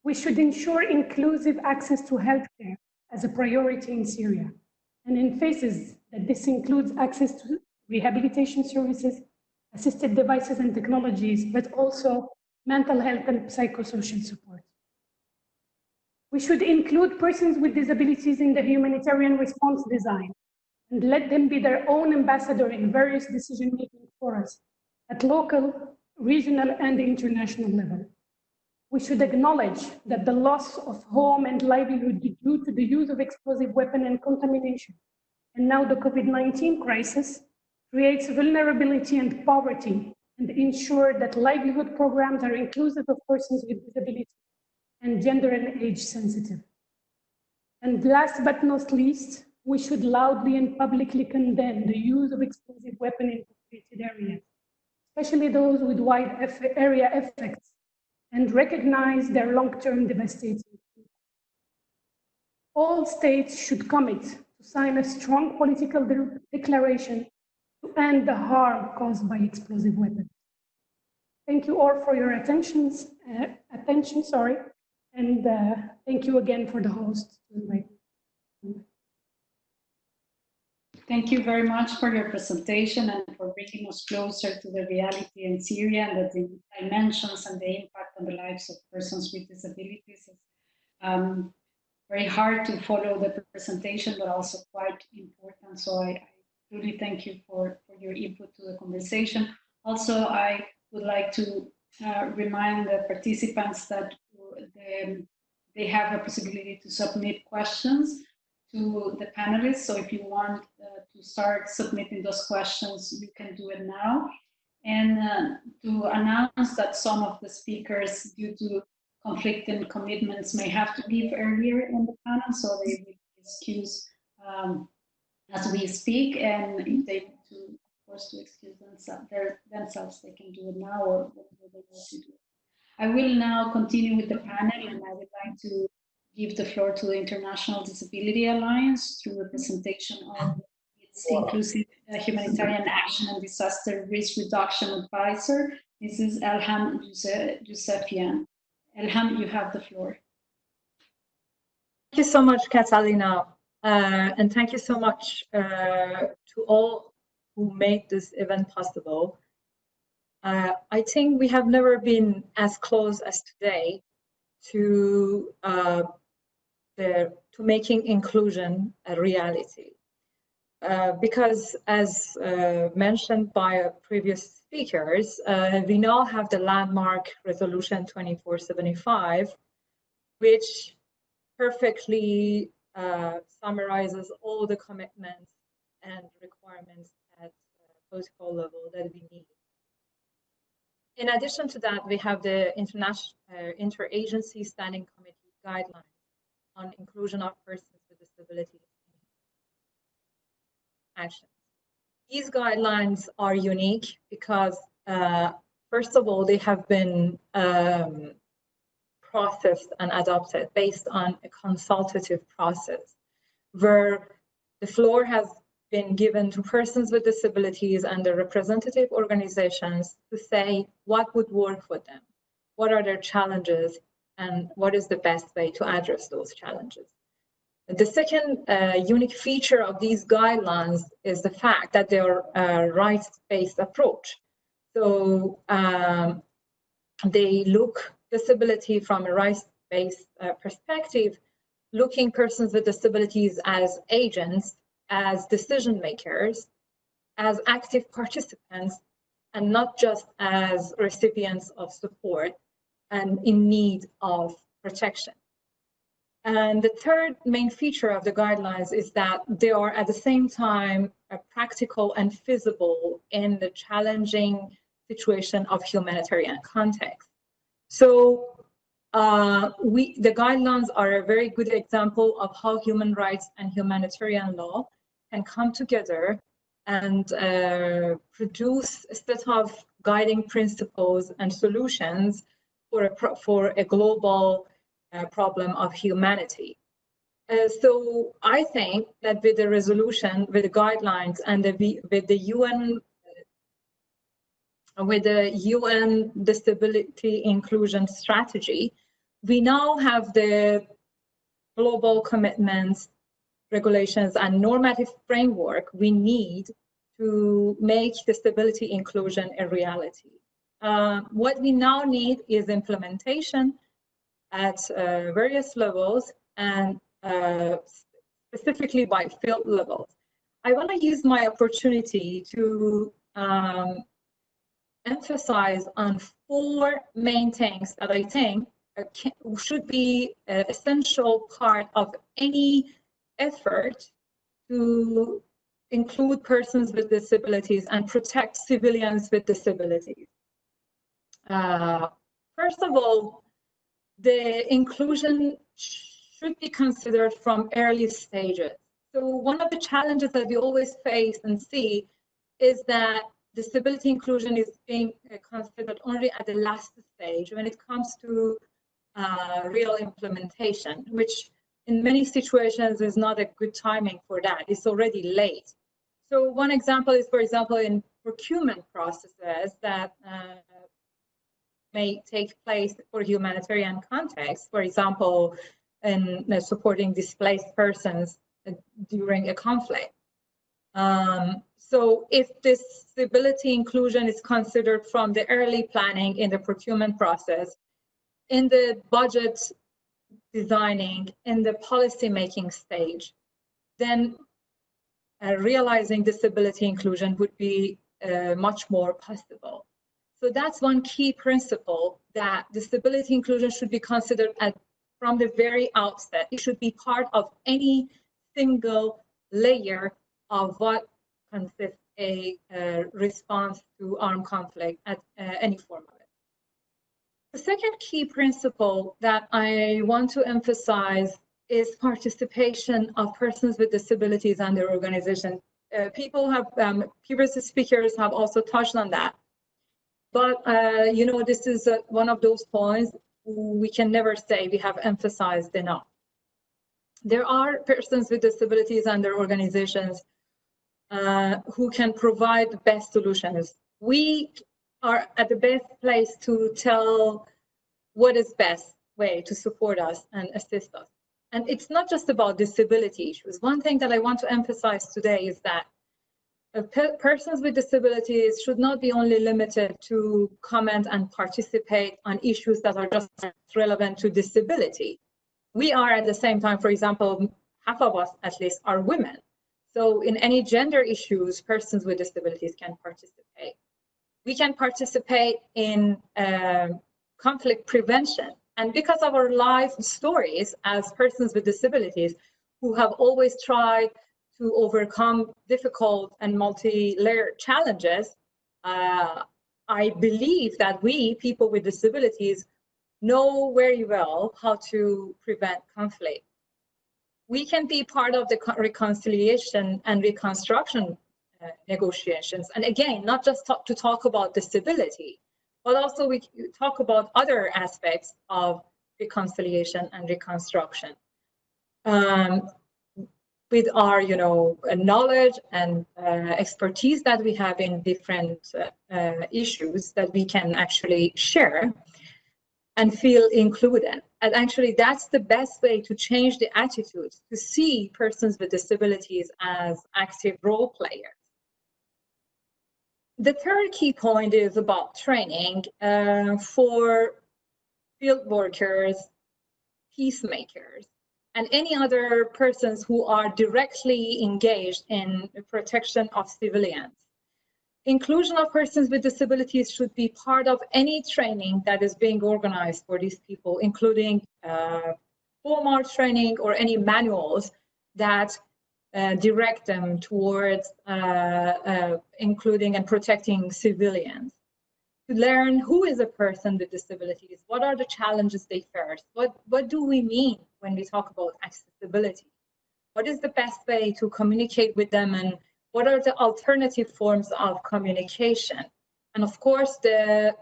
We should ensure inclusive access to healthcare as a priority in Syria, and in phases that this includes access to rehabilitation services, assisted devices and technologies, but also mental health and psychosocial support. We should include persons with disabilities in the humanitarian response design and let them be their own ambassador in various decision-making forums at local, regional, and international level. We should acknowledge that the loss of home and livelihood due to the use of explosive weapon and contamination, and now the COVID-19 crisis, creates vulnerability and poverty, and ensure that livelihood programs are inclusive of persons with disabilities and gender and age sensitive. And last but not least, we should loudly and publicly condemn the use of explosive weapons in populated areas, especially those with wide area effects, and recognize their long-term devastating effects. All states should commit to sign a strong political declaration to end the harm caused by explosive weapons. Thank you all for your attention, and thank you again for the host. Thank you very much for your presentation and for bringing us closer to the reality in Syria and the dimensions and the impact on the lives of persons with disabilities. It's very hard to follow the presentation, but also quite important. So I truly thank you for your input to the conversation. Also, I would like to remind the participants that they have a possibility to submit questions to the panelists. So if you want to start submitting those questions, you can do it now. And to announce that some of the speakers, due to conflicting commitments, may have to leave earlier in the panel, so they will be excused as we speak. And if they want to, of course, to excuse themselves, they can do it now or whatever they want to do. I will now continue with the panel, and I would like to give the floor to the International Disability Alliance through a presentation of its Inclusive Humanitarian Action and Disaster Risk Reduction Advisor, Mrs. Elham Yousefian. Elham, you have the floor. Thank you so much, Catalina, and thank you so much to all who made this event possible. I think we have never been as close as today to making inclusion a reality. Because as mentioned by previous speakers, we now have the landmark resolution 2475, which perfectly summarizes all the commitments and requirements at political level that we need In addition to that, we have the Interagency Standing Committee guidelines on inclusion of persons with disabilities in action. These guidelines are unique because, first of all, they have been processed and adopted based on a consultative process, where the floor has been given to persons with disabilities and the representative organizations to say what would work for them, what are their challenges, and what is the best way to address those challenges. The second unique feature of these guidelines is the fact that they are a rights-based approach. So they look disability from a rights-based perspective, looking persons with disabilities as agents, as decision makers, as active participants, and not just as recipients of support and in need of protection. And the third main feature of the guidelines is that they are at the same time practical and feasible in the challenging situation of humanitarian context. So the guidelines are a very good example of how human rights and humanitarian law can come together and produce a set of guiding principles and solutions for a global problem of humanity. So I think that with the resolution, with the guidelines, and with the UN Disability Inclusion Strategy, we now have the global commitments, regulations, and normative framework we need to make disability inclusion a reality. What we now need is implementation at various levels, and specifically by field levels. I want to use my opportunity to emphasize on 4 main things that I think should be an essential part of any effort to include persons with disabilities and protect civilians with disabilities. First of all, the inclusion should be considered from early stages. So one of the challenges that we always face and see is that disability inclusion is being considered only at the last stage when it comes to real implementation, which in many situations is not a good timing for that. It's already late. So one example is, for example, in procurement processes that may take place for humanitarian context, for example, in supporting displaced persons during a conflict. So if disability inclusion is considered from the early planning in the procurement process, in the budget designing, in the policy making stage, then realizing disability inclusion would be much more possible. So that's one key principle, that disability inclusion should be considered from the very outset. It should be part of any single layer of what consists a response to armed conflict at any form of it. The second key principle that I want to emphasize is participation of persons with disabilities and their organization. Previous speakers have also touched on that. But, you know, this is one of those points we can never say we have emphasized enough. There are persons with disabilities and their organizations who can provide the best solutions. We are at the best place to tell what is best way to support us and assist us. And it's not just about disability issues. One thing that I want to emphasize today is that persons with disabilities should not be only limited to comment and participate on issues that are just relevant to disability. We are at the same time, for example, half of us at least are women. So in any gender issues, persons with disabilities can participate. We can participate in conflict prevention. And because of our life stories as persons with disabilities who have always tried to overcome difficult and multi-layered challenges, I believe that we, people with disabilities, know very well how to prevent conflict. We can be part of the reconciliation and reconstruction negotiations. And again, not just to talk about disability, but also we talk about other aspects of reconciliation and reconstruction. With our, knowledge and expertise that we have in different issues that we can actually share and feel included. And actually, that's the best way to change the attitude, to see persons with disabilities as active role players. The third key point is about training for field workers, peacemakers, and any other persons who are directly engaged in the protection of civilians. Inclusion of persons with disabilities should be part of any training that is being organized for these people, including formal training or any manuals that direct them towards including and protecting civilians. To learn who is a person with disabilities, what are the challenges they face, what do we mean when we talk about accessibility, what is the best way to communicate with them, and what are the alternative forms of communication. And of course, the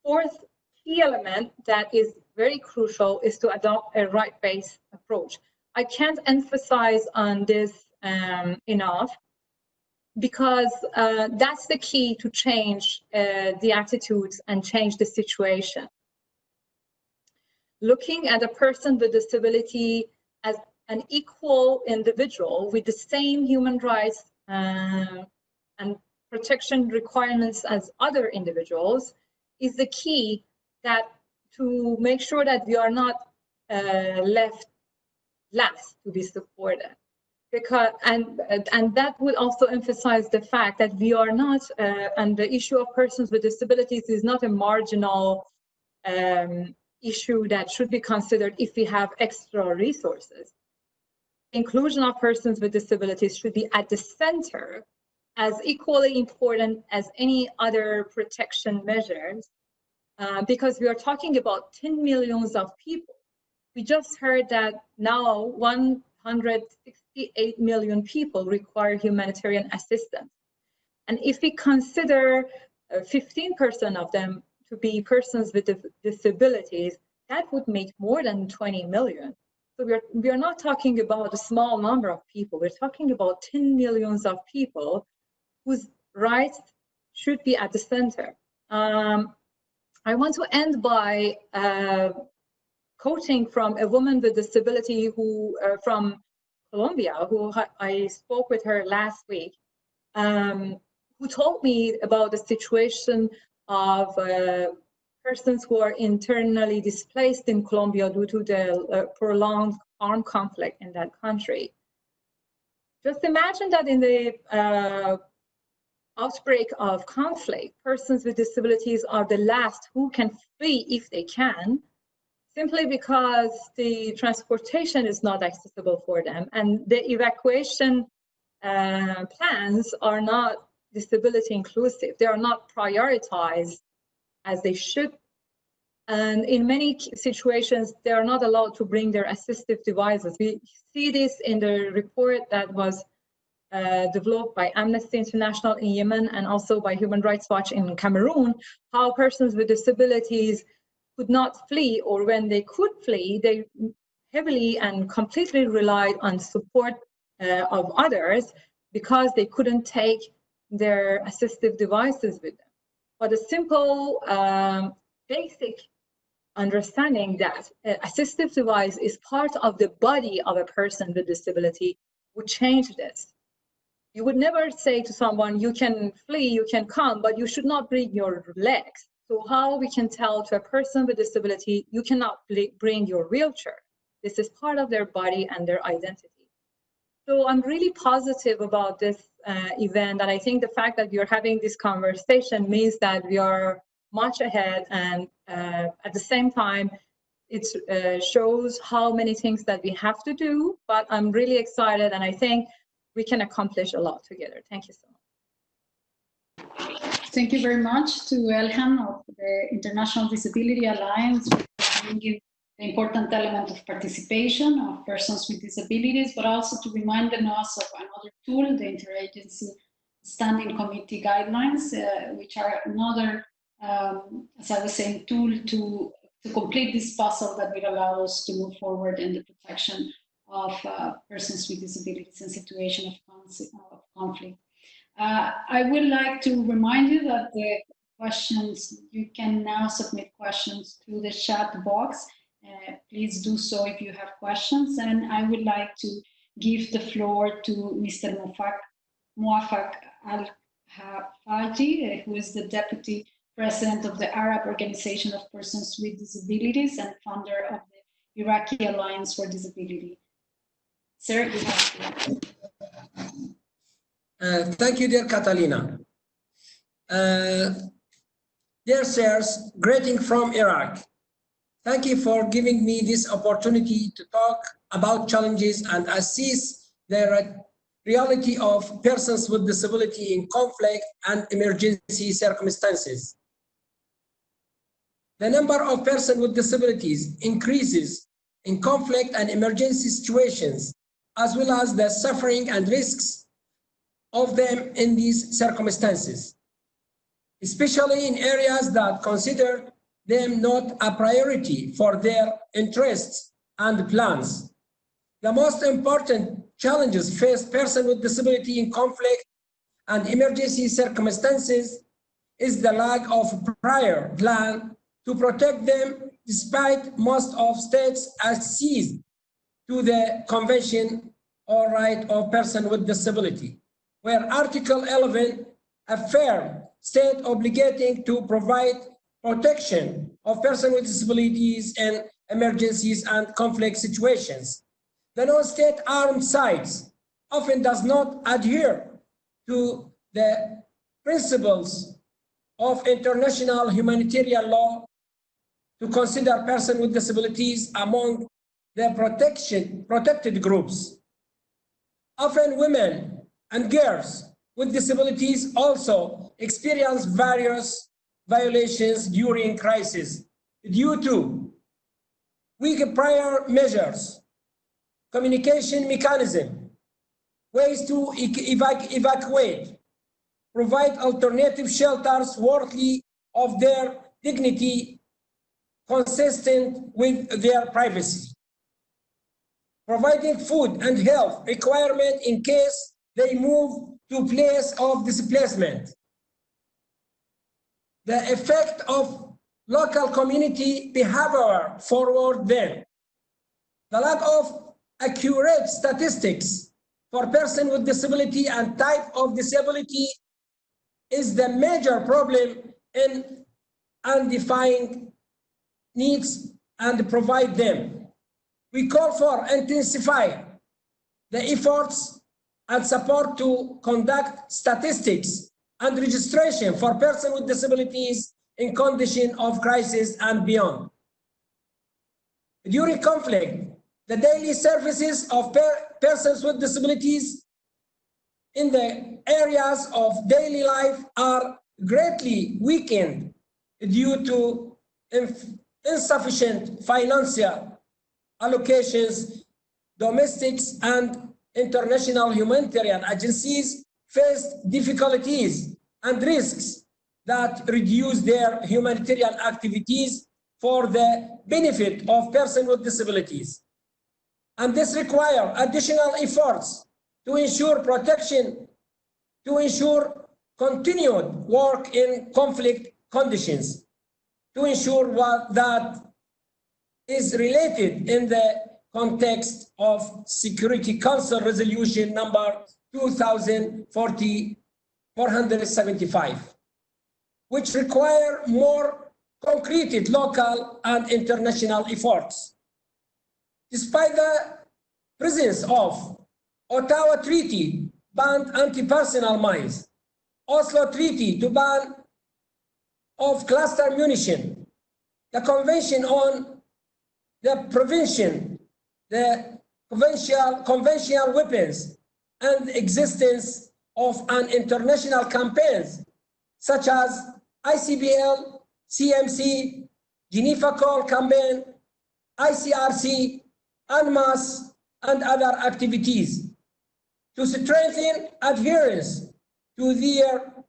fourth key element that is very crucial is to adopt a right-based approach. I can't emphasize on this enough, because that's the key to change the attitudes and change the situation. Looking at a person with disability as an equal individual with the same human rights and protection requirements as other individuals is the key that to make sure that we are not left last to be supported. Because and that would also emphasize the fact that we are not, and the issue of persons with disabilities is not a marginal issue that should be considered if we have extra resources. Inclusion of persons with disabilities should be at the center as equally important as any other protection measures, because we are talking about 10 millions of people. We just heard that now 168 million people require humanitarian assistance. And if we consider 15% of them to be persons with disabilities, that would make more than 20 million. So we are not talking about a small number of people. We're talking about 10 millions of people whose rights should be at the center. I want to end by quoting from a woman with disability who from Colombia, who I spoke with her last week, who told me about the situation of persons who are internally displaced in Colombia due to the prolonged armed conflict in that country. Just imagine that in the outbreak of conflict, persons with disabilities are the last who can flee if they can, simply because the transportation is not accessible for them, and the evacuation plans are not disability inclusive. They are not prioritized as they should. And in many situations, they are not allowed to bring their assistive devices. We see this in the report that was developed by Amnesty International in Yemen and also by Human Rights Watch in Cameroon, how persons with disabilities could not flee, or when they could flee, they heavily and completely relied on support of others because they couldn't take their assistive devices with them. But a simple basic understanding that assistive device is part of the body of a person with disability would change this. You would never say to someone, you can flee, you can come, but you should not bring your legs. So how we can tell to a person with disability, you cannot bring your wheelchair. This is part of their body and their identity. So I'm really positive about this event, and I think the fact that we are having this conversation means that we are much ahead, and at the same time, it shows how many things that we have to do, but I'm really excited, and I think we can accomplish a lot together. Thank you so much. Thank you very much to Elhan of the International Disability Alliance for bringing the important element of participation of persons with disabilities, but also to remind us of another tool, the Interagency Standing Committee Guidelines, which are another, as I was saying, tool to complete this puzzle that will allow us to move forward in the protection of persons with disabilities in situation of conflict. I would like to remind you that the questions, you can now submit questions through the chat box. Please do so if you have questions. And I would like to give the floor to Mr. Muafak Al-Hafaji, who is the Deputy President of the Arab Organization of Persons with Disabilities and founder of the Iraqi Alliance for Disability. Sir, you have the floor. Thank you, dear Catalina. Dear sirs, greeting from Iraq. Thank you for giving me this opportunity to talk about challenges and assess the reality of persons with disability in conflict and emergency circumstances. The number of persons with disabilities increases in conflict and emergency situations, as well as the suffering and risks of them in these circumstances, especially in areas that consider them not a priority for their interests and plans. The most important challenges face persons with disability in conflict and emergency circumstances is the lack of prior plan to protect them, despite most of states accede to the Convention on Rights of Persons with Disability, where Article 11 affirms state obligating to provide protection of persons with disabilities in emergencies and conflict situations. The non-state armed sides often does not adhere to the principles of international humanitarian law to consider persons with disabilities among the protected groups. Often women and girls with disabilities also experience various violations during crisis due to weak prior measures, communication mechanism, ways to evacuate, provide alternative shelters worthy of their dignity, consistent with their privacy, providing food and health requirement in case they move to place of displacement. The effect of local community behavior forward them. The lack of accurate statistics for persons with disability and type of disability is the major problem in identifying needs and provide them. We call for intensify the efforts and support to conduct statistics and registration for persons with disabilities in condition of crisis and beyond. During conflict, the daily services of persons with disabilities in the areas of daily life are greatly weakened due to insufficient financial allocations. Domestics and international humanitarian agencies face difficulties and risks that reduce their humanitarian activities for the benefit of persons with disabilities. And this requires additional efforts to ensure protection, to ensure continued work in conflict conditions, to ensure that is related in the context of Security Council Resolution number 2040-475, which require more concrete local and international efforts. Despite the presence of Ottawa Treaty banned anti-personnel mines, Oslo Treaty to ban of cluster munition, the Convention on the Prevention, the conventional weapons, and existence of an international campaign such as ICBL, CMC, Geneva Call Campaign, ICRC, UNMAS, and other activities to strengthen adherence to their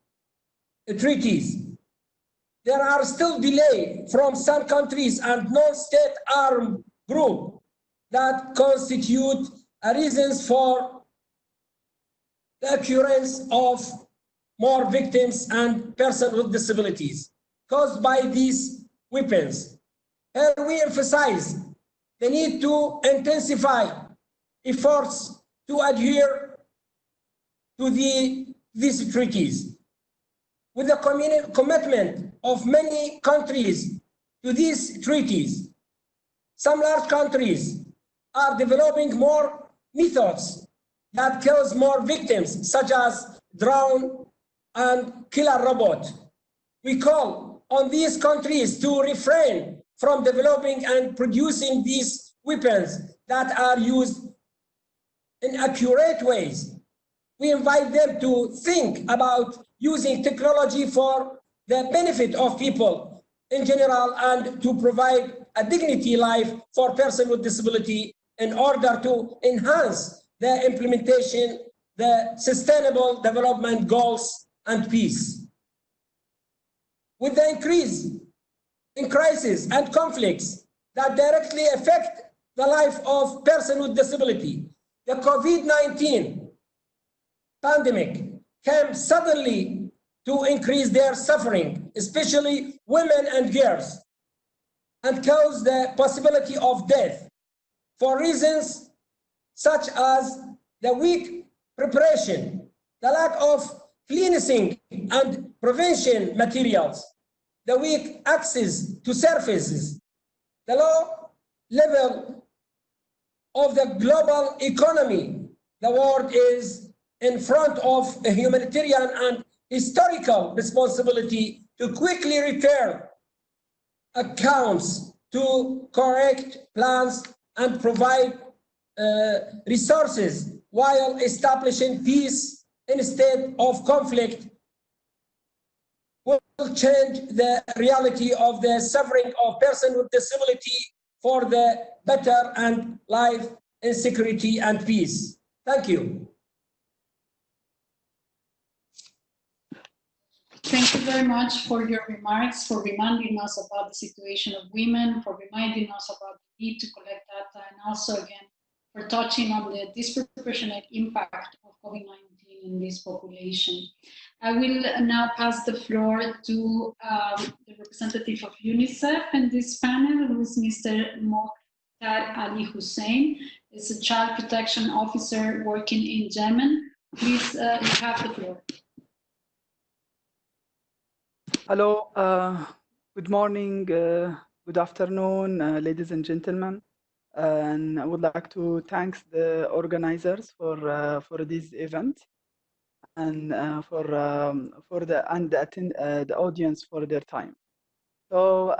treaties. There are still delays from some countries and non-state armed groups that constitute reasons for the occurrence of more victims and persons with disabilities caused by these weapons. Here we emphasize the need to intensify efforts to adhere to these treaties. With the commitment of many countries to these treaties, some large countries are developing more methods that cause more victims, such as drone and killer robot. We call on these countries to refrain from developing and producing these weapons that are used in accurate ways. We invite them to think about using technology for the benefit of people in general and to provide a dignity life for persons with disability in order to enhance the implementation, the sustainable development goals and peace. With the increase in crises and conflicts that directly affect the life of persons with disability, the COVID-19 pandemic came suddenly to increase their suffering, especially women and girls, and cause the possibility of death for reasons such as the weak preparation, the lack of cleansing and prevention materials, the weak access to services, the low level of the global economy. The world is in front of a humanitarian and historical responsibility to quickly return accounts, to correct plans and provide resources while establishing peace instead of conflict will change the reality of the suffering of persons with disability for the better and life in security and peace. Thank you. Thank you very much for your remarks, for reminding us about the situation of women, for reminding us about the need to collect data, and also again for touching on the disproportionate impact of COVID-19 in this population. I will now pass the floor to the representative of UNICEF in this panel, who is Mr. Mokhtar Ali Hussein. He's a child protection officer working in Yemen. Please, you have the floor. Hello, good morning, good afternoon, ladies and gentlemen. And I would like to thank the organizers for this event and the audience for their time. So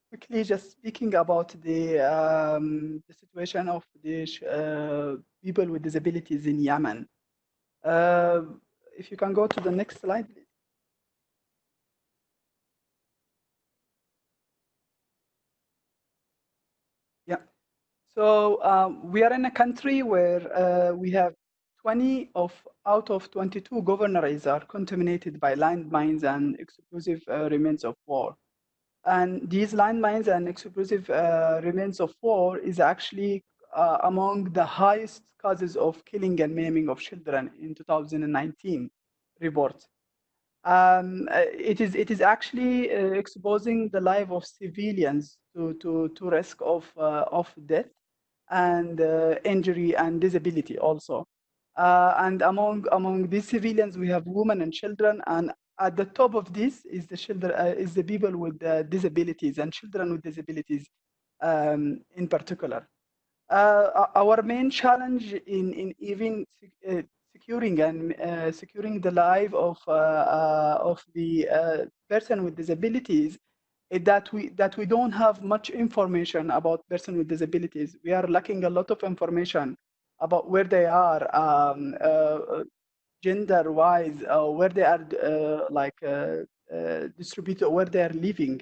quickly just speaking about the situation of the people with disabilities in Yemen. If you can go to the next slide, please. Yeah. So we are in a country where we have 20 out of 22 governorates are contaminated by landmines and explosive remains of war. And these landmines and explosive remains of war is actually among the highest causes of killing and maiming of children in 2019 report. It is actually exposing the life of civilians to risk of death and injury and disability also. And among these civilians, we have women and children, and at the top of this is the children, is the people with disabilities and children with disabilities in particular. Our main challenge in even securing the life of the person with disabilities is that we don't have much information about person with disabilities. We are lacking a lot of information about where they are gender-wise, where they are distributed, where they are living.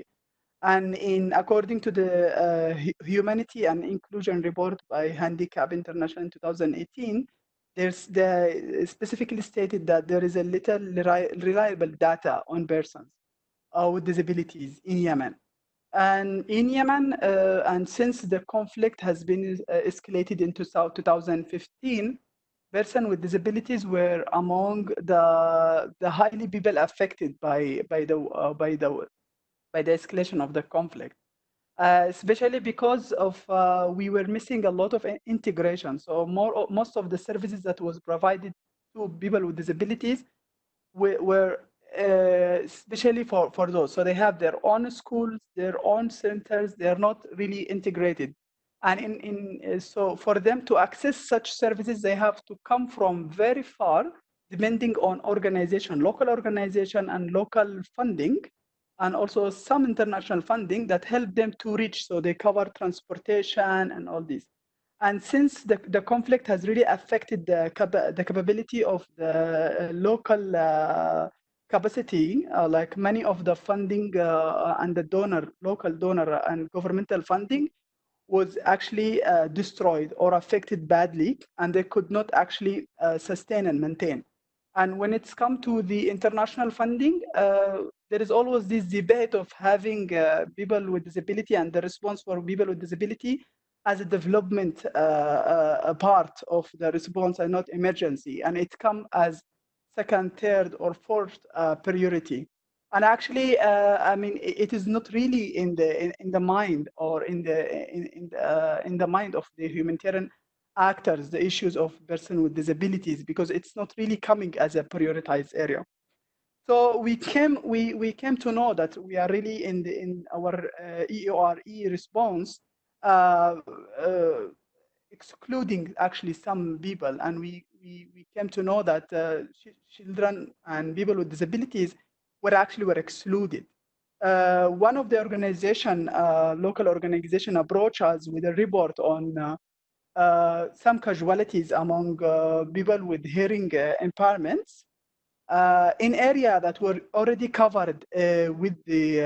And according to the Humanity and Inclusion Report by Handicap International in 2018, specifically stated that there is a little reliable data on persons with disabilities in Yemen. And in Yemen, and since the conflict has been escalated into 2015, persons with disabilities were among the highly people affected by the escalation of the conflict, especially because of we were missing a lot of integration. So most of the services that was provided to people with disabilities were especially for those. So they have their own schools, their own centers. They are not really integrated. And so for them to access such services, they have to come from very far, depending on organization, local organization and local funding, and also some international funding that help them to reach. So they cover transportation and all this. And since the conflict has really affected the capability of the local capacity, like many of the funding and the local donor and governmental funding was actually destroyed or affected badly, and they could not actually sustain and maintain. And when it's come to the international funding, there is always this debate of having people with disability and the response for people with disability as a development a part of the response and not emergency. And it comes as second, third, or fourth priority. And actually, I mean, it is not really in the mind or in the mind of the humanitarian actors, the issues of persons with disabilities, because it's not really coming as a prioritized area. So we came to know that we are really in our EORE response, excluding actually some people, and we came to know that children and people with disabilities were excluded. One of the local organization approached us with a report on some casualties among people with hearing impairments in area that were already covered with the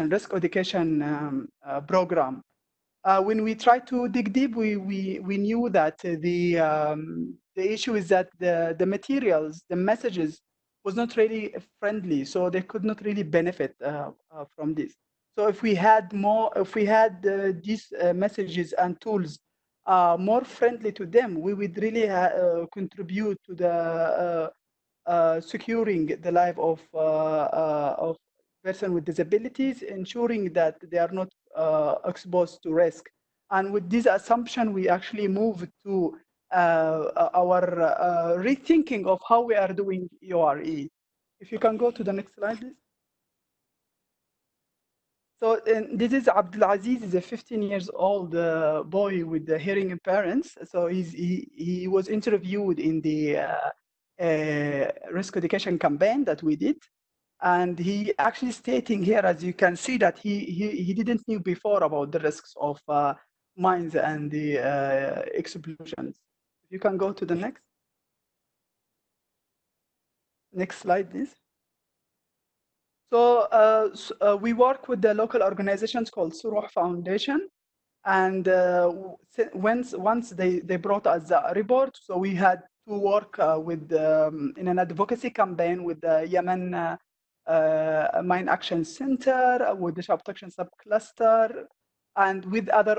risk education program. When we tried to dig deep, we knew that the issue is that the materials, the messages, was not really friendly, so they could not really benefit from this. So if we had these messages and tools more friendly to them, we would really contribute to the securing the life of persons with disabilities, ensuring that they are not exposed to risk. And with this assumption, we actually moved to our rethinking of how we are doing EORE. If you can go to the next slide, please. So this is Abdulaziz. He's a 15 years old boy with the hearing impairments. So he was interviewed in the risk education campaign that we did. And he actually stating here, as you can see, that he didn't knew before about the risks of mines and the explosions. If you can go to the next slide, please. So we work with the local organizations called Suruh Foundation. And once they brought us the report, so we had to work with in an advocacy campaign with the Yemen Mine Action Center, with the Child Protection Subcluster, and with other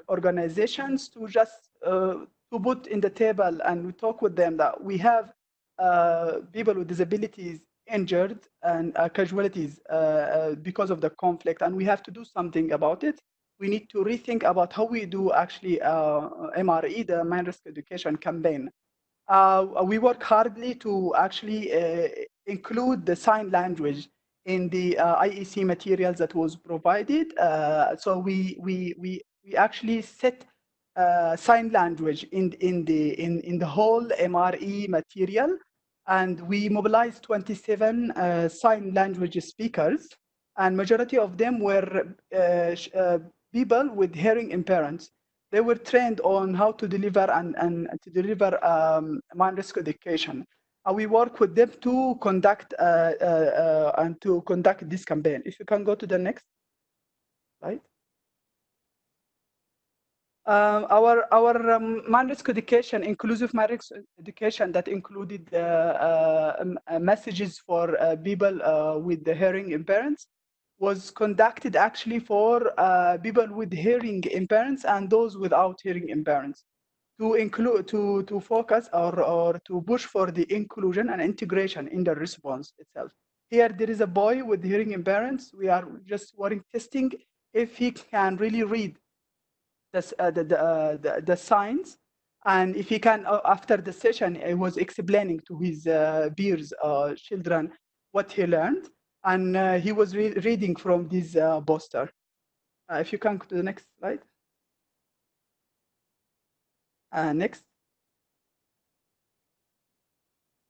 organizations to just to put in the table and we talk with them that we have people with disabilities injured and casualties because of the conflict, and we have to do something about it. We need to rethink about how we do actually MRE, the Mine Risk Education Campaign. We work hardly to actually include the sign language in the IEC materials that was provided. So we actually set sign language in the whole MRE material, and we mobilized 27 sign language speakers, and majority of them were people with hearing impairments. they were trained on how to deliver and to deliver mind risk education. We work with them to conduct this campaign. If you can go to the next slide. Our mind risk education, inclusive mind risk education, that included messages for people with the hearing impairments, was conducted actually for people with hearing impairments and those without hearing impairments, to include to focus or to push for the inclusion and integration in the response itself. Here there is a boy with hearing impairments. We are just testing if he can really read the signs, and if he can, after the session, he was explaining to his peers, children, what he learned, and he was reading from this poster. If you can go to the next slide. Next.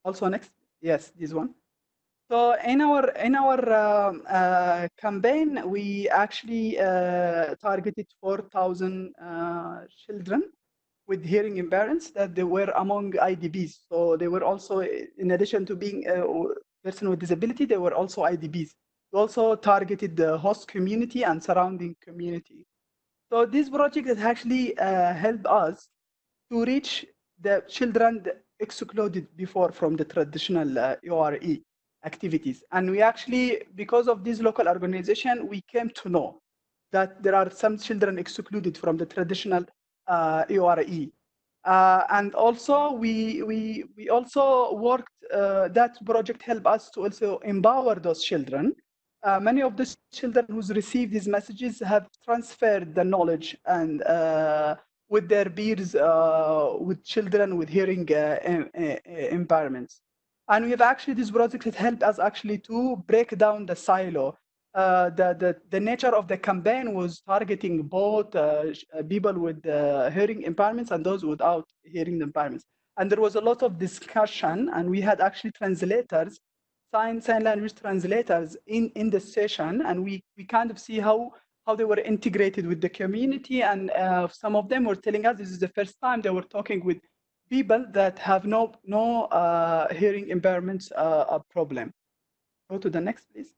Also next. Yes, this one. So in our campaign, we actually targeted 4,000 children with hearing impairments that they were among IDPs. So they were also, in addition to being a person with disability, they were also IDPs. We also targeted the host community and surrounding community. So this project has actually helped us to reach the children excluded before from the traditional EORE activities. And we actually, because of this local organization, we came to know that there are some children excluded from the traditional EORE. And also we also worked, that project helped us to also empower those children. Many of the children who's received these messages have transferred the knowledge and with their peers, with children with hearing impairments. And we have actually, this project has helped us actually to break down the silo. The nature of the campaign was targeting both people with hearing impairments and those without hearing impairments. And there was a lot of discussion, and we had actually translators, sign language translators in the session, and we kind of see how they were integrated with the community. And some of them were telling us this is the first time they were talking with people that have no hearing impairments problem. Go to the next, please.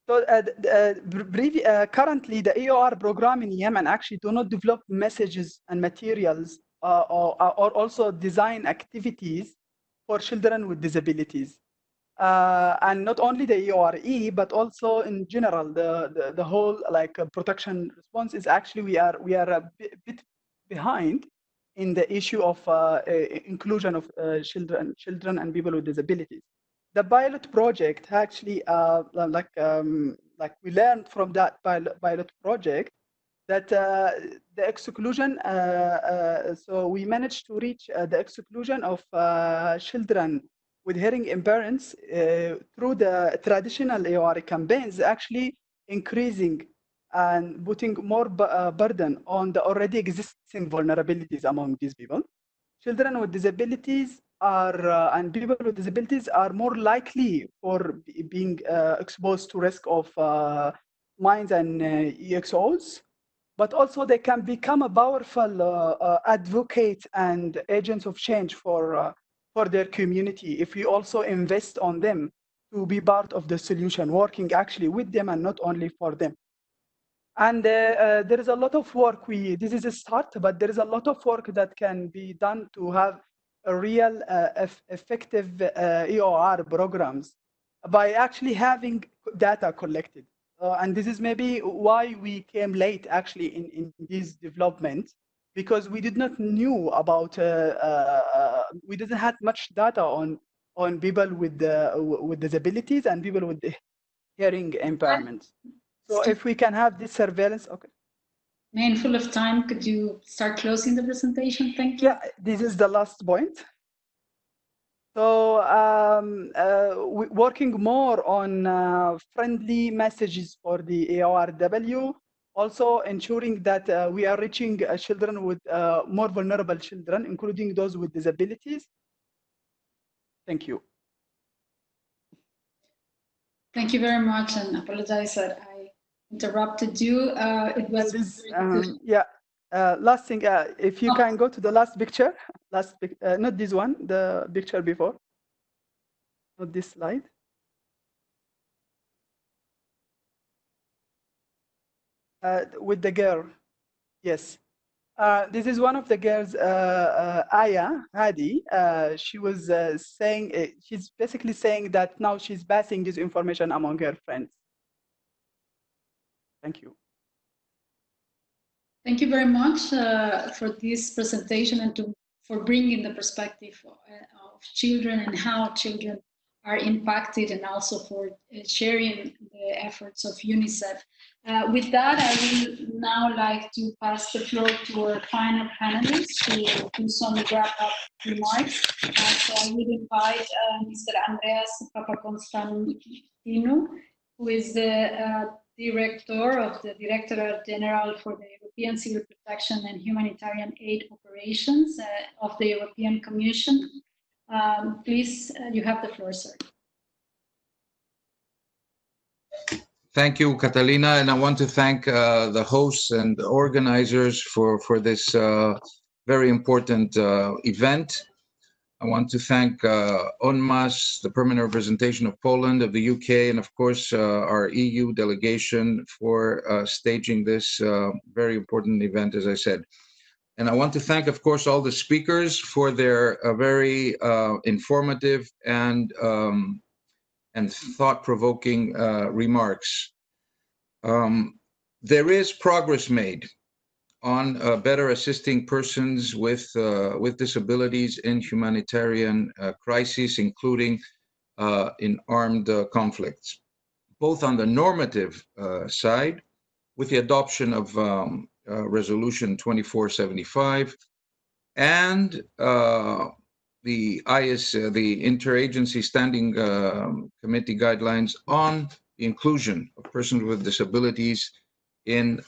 So currently, the EOR program in Yemen actually do not develop messages and materials or also design activities for children with disabilities. And not only the EORE, but also in general, the whole protection response is actually, we are a bit behind in the issue of inclusion of children and people with disabilities. The pilot project actually, we learned from that pilot project that the exclusion, so we managed to reach the exclusion of children with hearing impairments through the traditional EOR campaigns, actually increasing and putting more burden on the already existing vulnerabilities among these people. Children with disabilities are, and people with disabilities are more likely for being exposed to risk of mines and EXOs, but also they can become a powerful advocate and agents of change for their community if we also invest on them to be part of the solution, working actually with them and not only for them. And there is a lot of work, this is a start, but there is a lot of work that can be done to have a real effective EOR programs by actually having data collected. And this is maybe why we came late actually in this development, because we did not knew about, we didn't have much data on people with disabilities and people with hearing impairments. So if we can have this surveillance, okay. Mindful of time, could you start closing the presentation? Thank you. Yeah, this is the last point. So working more on friendly messages for the AORW, also ensuring that we are reaching children with more vulnerable children, including those with disabilities. Thank you. Thank you very much, and apologize that I interrupted you. It was last thing, if you can go to the last picture, not this one, the picture before, not this slide. With the girl, yes. This is one of the girls, Aya Hadi. She was saying, she's basically saying that now she's passing this information among her friends. Thank you. Thank you very much for this presentation and for bringing the perspective of children and how children are impacted, and also for sharing the efforts of UNICEF. With that, I will now like to pass the floor to our final panelists to do some wrap-up remarks. So I will invite Mr. Andreas Papakonstantino, who is the Director of the Directorate General for the European Civil Protection and Humanitarian Aid Operations of the European Commission. Please, you have the floor, sir. Thank you, Catalina, and I want to thank the hosts and organizers for this very important event. I want to thank UNMAS, the permanent representation of Poland, of the UK, and of course our EU delegation for staging this very important event, as I said. And I want to thank, of course, all the speakers for their very informative and thought-provoking remarks. There is progress made on better assisting persons with disabilities in humanitarian crises, including in armed conflicts, both on the normative side, with the adoption of Resolution 2475, and the Interagency Standing Committee guidelines on the inclusion of persons with disabilities in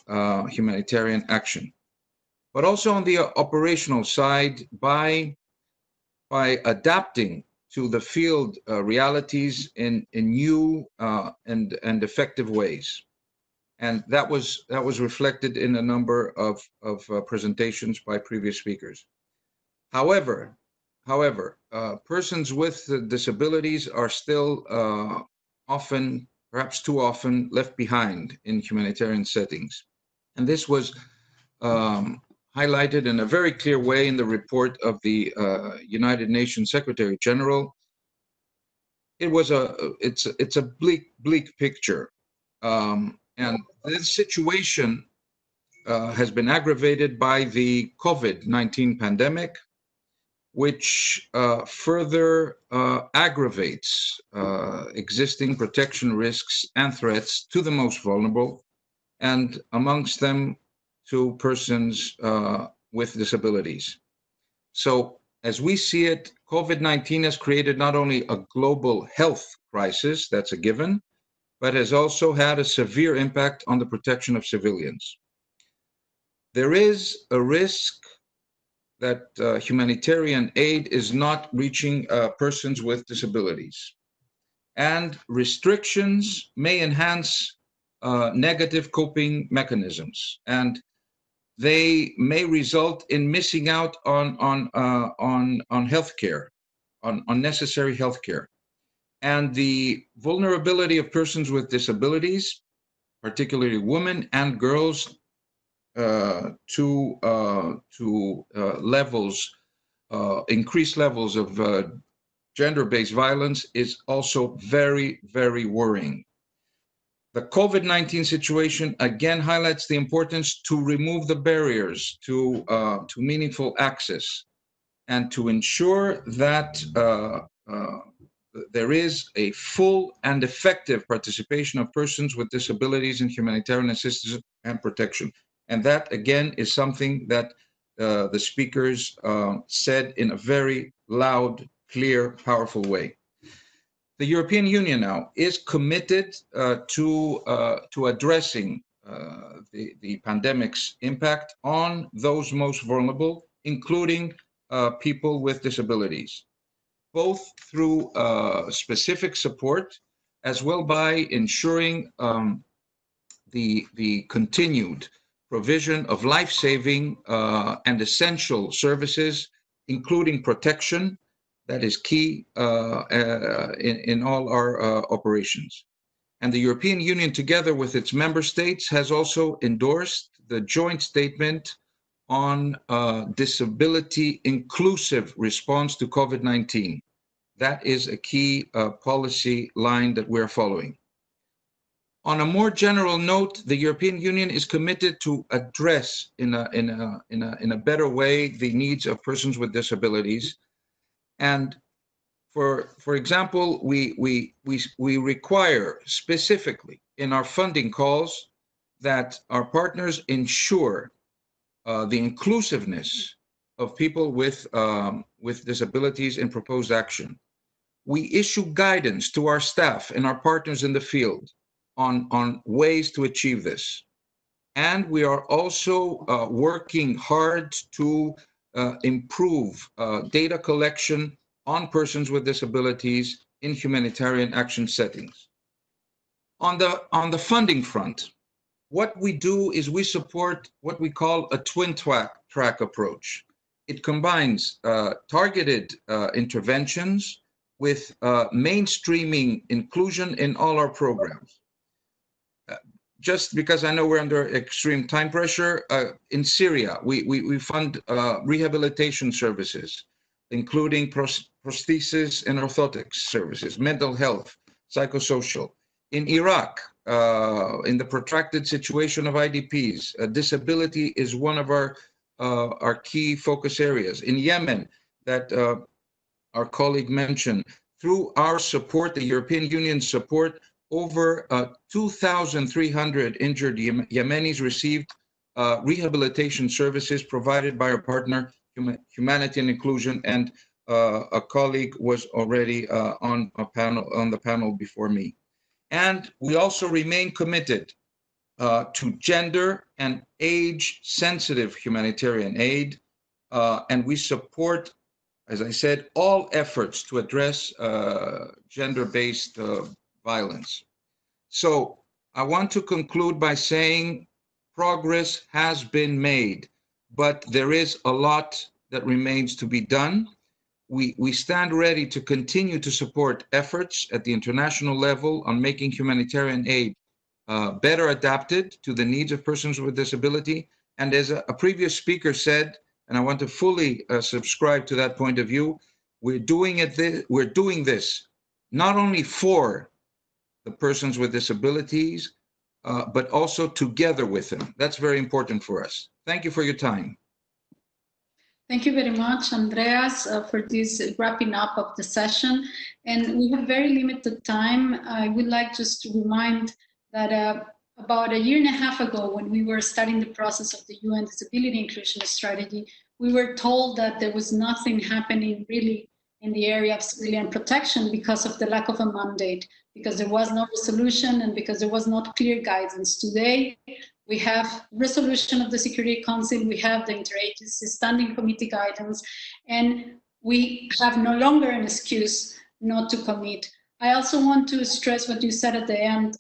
humanitarian action, but also on the operational side by adapting to the field realities in new and effective ways, and that was reflected in a number of presentations by previous speakers. However, persons with disabilities are still often, perhaps too often, left behind in humanitarian settings. And this was highlighted in a very clear way in the report of the United Nations Secretary General. It's a bleak picture. And this situation has been aggravated by the COVID-19 pandemic, which further aggravates existing protection risks and threats to the most vulnerable, and amongst them to persons with disabilities. So as we see it, COVID-19 has created not only a global health crisis, that's a given, but has also had a severe impact on the protection of civilians. There is a risk that humanitarian aid is not reaching persons with disabilities. And restrictions may enhance negative coping mechanisms, and they may result in missing out on healthcare, on necessary healthcare. And the vulnerability of persons with disabilities, particularly women and girls, to increased levels of gender-based violence is also very, very worrying. The COVID-19 situation again highlights the importance to remove the barriers to meaningful access, and to ensure that there is a full and effective participation of persons with disabilities in humanitarian assistance and protection. And that, again, is something that the speakers said in a very loud, clear, powerful way. The European Union now is committed to addressing the pandemic's impact on those most vulnerable, including people with disabilities, both through specific support as well by ensuring the continued provision of life-saving and essential services, including protection, that is key in all our operations. And the European Union, together with its member states, has also endorsed the joint statement on disability inclusive response to COVID-19. That is a key policy line that we're following. On a more general note, the European Union is committed to address in a better way the needs of persons with disabilities. And for example, we require specifically in our funding calls that our partners ensure the inclusiveness of people with disabilities in proposed action. We issue guidance to our staff and our partners in the field on ways to achieve this. And we are also working hard to improve data collection on persons with disabilities in humanitarian action settings. On the funding front, what we do is we support what we call a twin track approach. It combines targeted interventions with mainstreaming inclusion in all our programs. Just because I know we're under extreme time pressure, in Syria, we fund rehabilitation services, including prosthesis and orthotics services, mental health, psychosocial. In Iraq, in the protracted situation of IDPs, disability is one of our key focus areas. In Yemen, that our colleague mentioned, through our support, the European Union support, over 2,300 injured Yemenis received rehabilitation services provided by our partner, Humanity and Inclusion, and a colleague was already on the panel before me. And we also remain committed to gender and age-sensitive humanitarian aid, and we support, as I said, all efforts to address gender-based violence. So I want to conclude by saying progress has been made, but there is a lot that remains to be done. We stand ready to continue to support efforts at the international level on making humanitarian aid better adapted to the needs of persons with disability. And as a previous speaker said, and I want to fully subscribe to that point of view, we're doing this not only for the persons with disabilities, but also together with them. That's very important for us. Thank you for your time. Thank you very much, Andreas, for this wrapping up of the session. And we have very limited time. I would like just to remind that about a year and a half ago, when we were starting the process of the UN Disability Inclusion Strategy, we were told that there was nothing happening really in the area of civilian protection because of the lack of a mandate, because there was no resolution and because there was not clear guidance. Today, we have resolution of the Security Council, we have the Interagency Standing Committee guidance, and we have no longer an excuse not to commit. I also want to stress what you said at the end.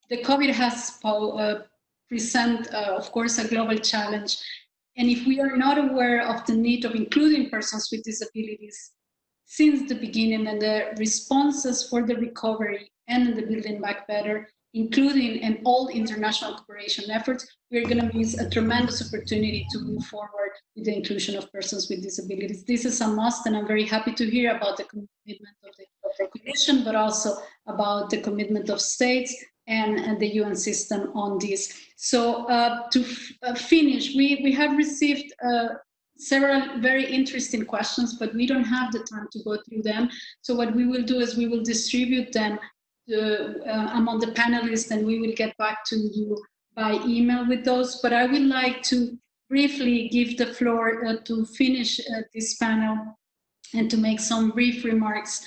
The COVID has present, of course, a global challenge. And if we are not aware of the need of including persons with disabilities since the beginning and the responses for the recovery and the building back better, including in all international cooperation efforts, we're going to miss a tremendous opportunity to move forward with the inclusion of persons with disabilities. This is a must, and I'm very happy to hear about the commitment of the Commission, but also about the commitment of states and the UN system on this. So to finish, we have received several very interesting questions, but we don't have the time to go through them. So what we will do is we will distribute them among the panelists, and we will get back to you by email with those. But I would like to briefly give the floor to finish this panel and to make some brief remarks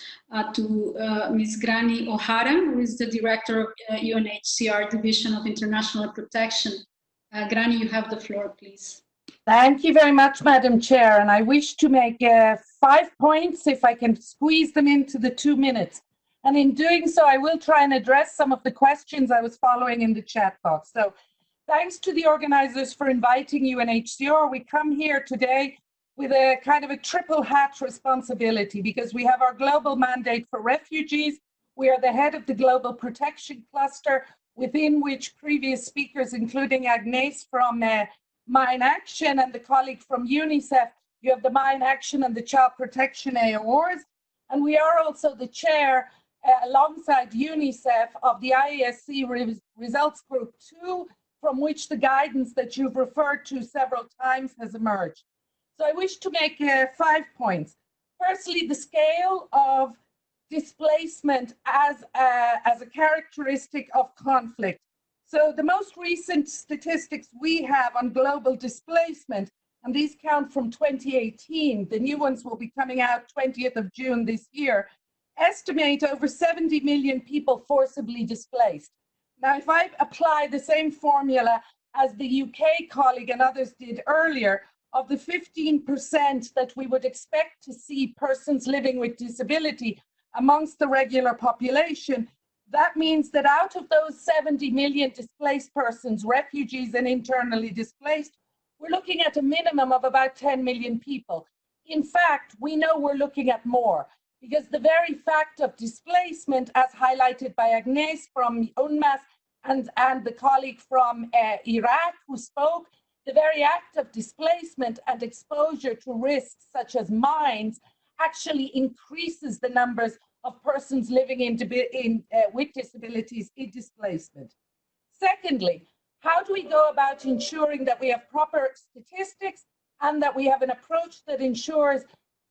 to Ms. Granny O'Hara, who is the Director of UNHCR Division of International Protection. Granny, you have the floor, please. Thank you very much, Madam Chair. And I wish to make 5 points, if I can squeeze them into the 2 minutes. And in doing so, I will try and address some of the questions I was following in the chat box. So thanks to the organizers for inviting UNHCR. We come here today with a kind of a triple hat responsibility, because we have our global mandate for refugees. We are the head of the Global Protection Cluster, within which previous speakers, including Agnes from Mine Action and the colleague from UNICEF, you have the Mine Action and the Child Protection AORs. And we are also the chair, alongside UNICEF, of the IASC Results Group 2, from which the guidance that you've referred to several times has emerged. So I wish to make 5 points. Firstly, the scale of displacement as a characteristic of conflict. So the most recent statistics we have on global displacement, and these count from 2018, the new ones will be coming out 20th of June this year, estimate over 70 million people forcibly displaced. Now, if I apply the same formula as the UK colleague and others did earlier, of the 15% that we would expect to see persons living with disability amongst the regular population, that means that out of those 70 million displaced persons, refugees and internally displaced, we're looking at a minimum of about 10 million people. In fact, we know we're looking at more, because the very fact of displacement, as highlighted by Agnes from UNMAS and the colleague from Iraq who spoke, the very act of displacement and exposure to risks such as mines actually increases the numbers of persons living with disabilities in displacement. Secondly, how do we go about ensuring that we have proper statistics and that we have an approach that ensures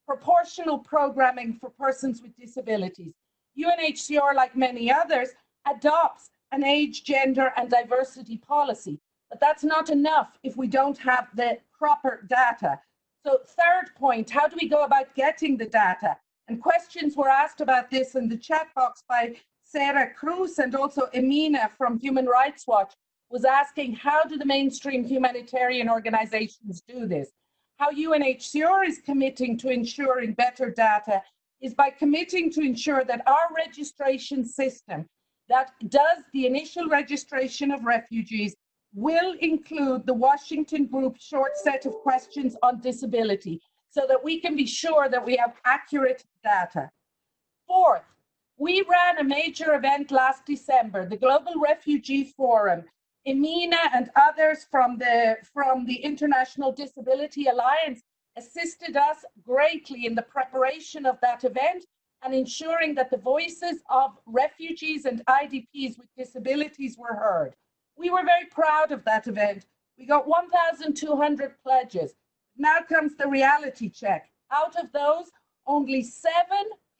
proportional programming for persons with disabilities? UNHCR, like many others, adopts an age, gender, and diversity policy, but that's not enough if we don't have the proper data. So third point, how do we go about getting the data? And questions were asked about this in the chat box by Sarah Cruz, and also Emina from Human Rights Watch was asking, how do the mainstream humanitarian organizations do this? How UNHCR is committing to ensuring better data is by committing to ensure that our registration system that does the initial registration of refugees will include the Washington Group short set of questions on disability, so that we can be sure that we have accurate data. Fourth, we ran a major event last December, the Global Refugee Forum. Emina and others from the International Disability Alliance assisted us greatly in the preparation of that event and ensuring that the voices of refugees and IDPs with disabilities were heard. We were very proud of that event. We got 1,200 pledges. Now comes the reality check. Out of those, only 7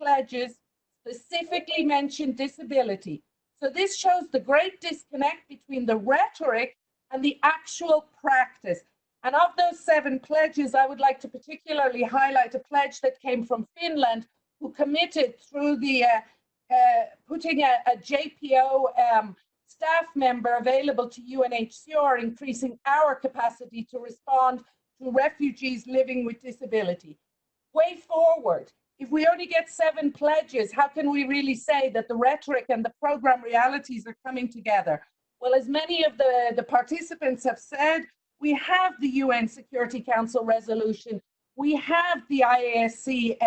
pledges specifically mentioned disability. So this shows the great disconnect between the rhetoric and the actual practice. And of those 7 pledges, I would like to particularly highlight a pledge that came from Finland, who committed through the putting a JPO staff member available to UNHCR, increasing our capacity to respond to refugees living with disability. Way forward, if we only get 7 pledges, how can we really say that the rhetoric and the program realities are coming together? Well, as many of the participants have said, we have the UN Security Council resolution, we have the IASC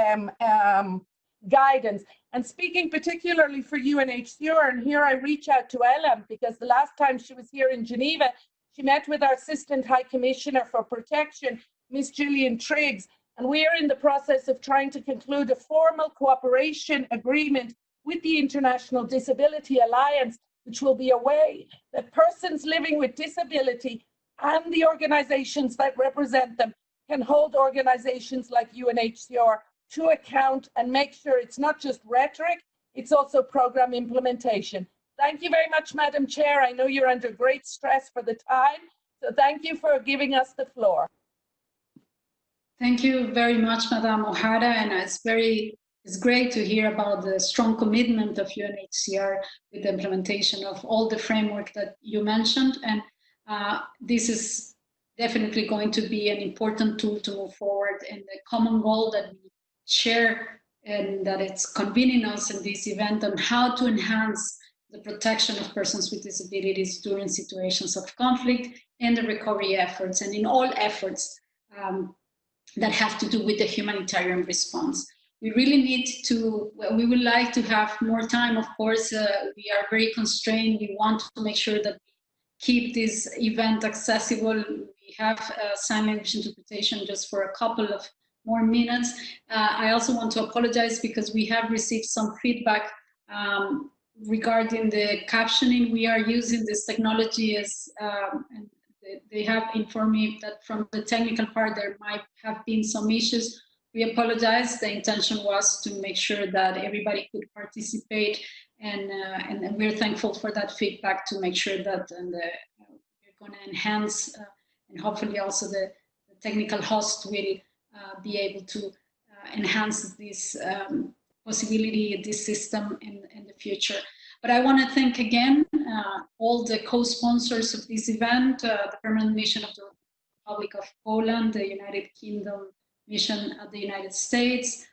guidance. And speaking particularly for UNHCR, and here I reach out to Ellen, because the last time she was here in Geneva, she met with our Assistant High Commissioner for Protection, Ms. Gillian Triggs, and we are in the process of trying to conclude a formal cooperation agreement with the International Disability Alliance, which will be a way that persons living with disability and the organizations that represent them can hold organizations like UNHCR to account and make sure it's not just rhetoric, it's also program implementation. Thank you very much, Madam Chair. I know you're under great stress for the time, so thank you for giving us the floor. Thank you very much, Madam O'Hara, and it's great to hear about the strong commitment of UNHCR with the implementation of all the framework that you mentioned, and this is definitely going to be an important tool to move forward in the common goal that we share and that it's convening us in this event on how to enhance the protection of persons with disabilities during situations of conflict and the recovery efforts, and in all efforts that have to do with the humanitarian response. We really need to, we would like to have more time, of course. We are very constrained. We want to make sure that we keep this event accessible. We have sign language interpretation just for a couple of more minutes. I also want to apologize because we have received some feedback regarding the captioning. We are using this technology as, and they have informed me that from the technical part there might have been some issues. We apologize. The intention was to make sure that everybody could participate, and we're thankful for that feedback to make sure that we're going to enhance and hopefully also the technical host will be able to enhance this possibility, this system in the future. But I want to thank again all the co-sponsors of this event, the Permanent Mission of the Republic of Poland, the United Kingdom Mission at the United States,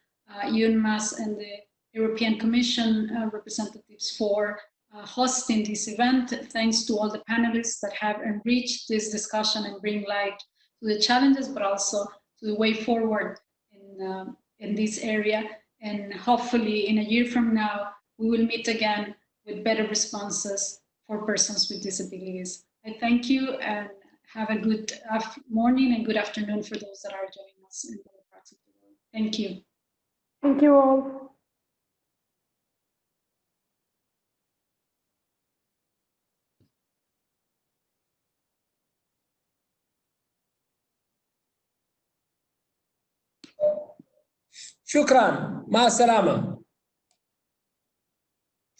UNMAS, and the European Commission representatives for hosting this event. Thanks to all the panelists that have enriched this discussion and bring light to the challenges, but also to the way forward in this area. And hopefully in a year from now, we will meet again with better responses for persons with disabilities. I thank you and have a good morning and good afternoon for those that are joining us in other parts of the world. Thank you. Thank you all. شكرا. مع السلامة.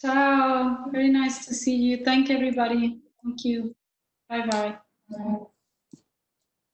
Ciao. Very nice to see you. Thank everybody. Thank you. Bye-bye.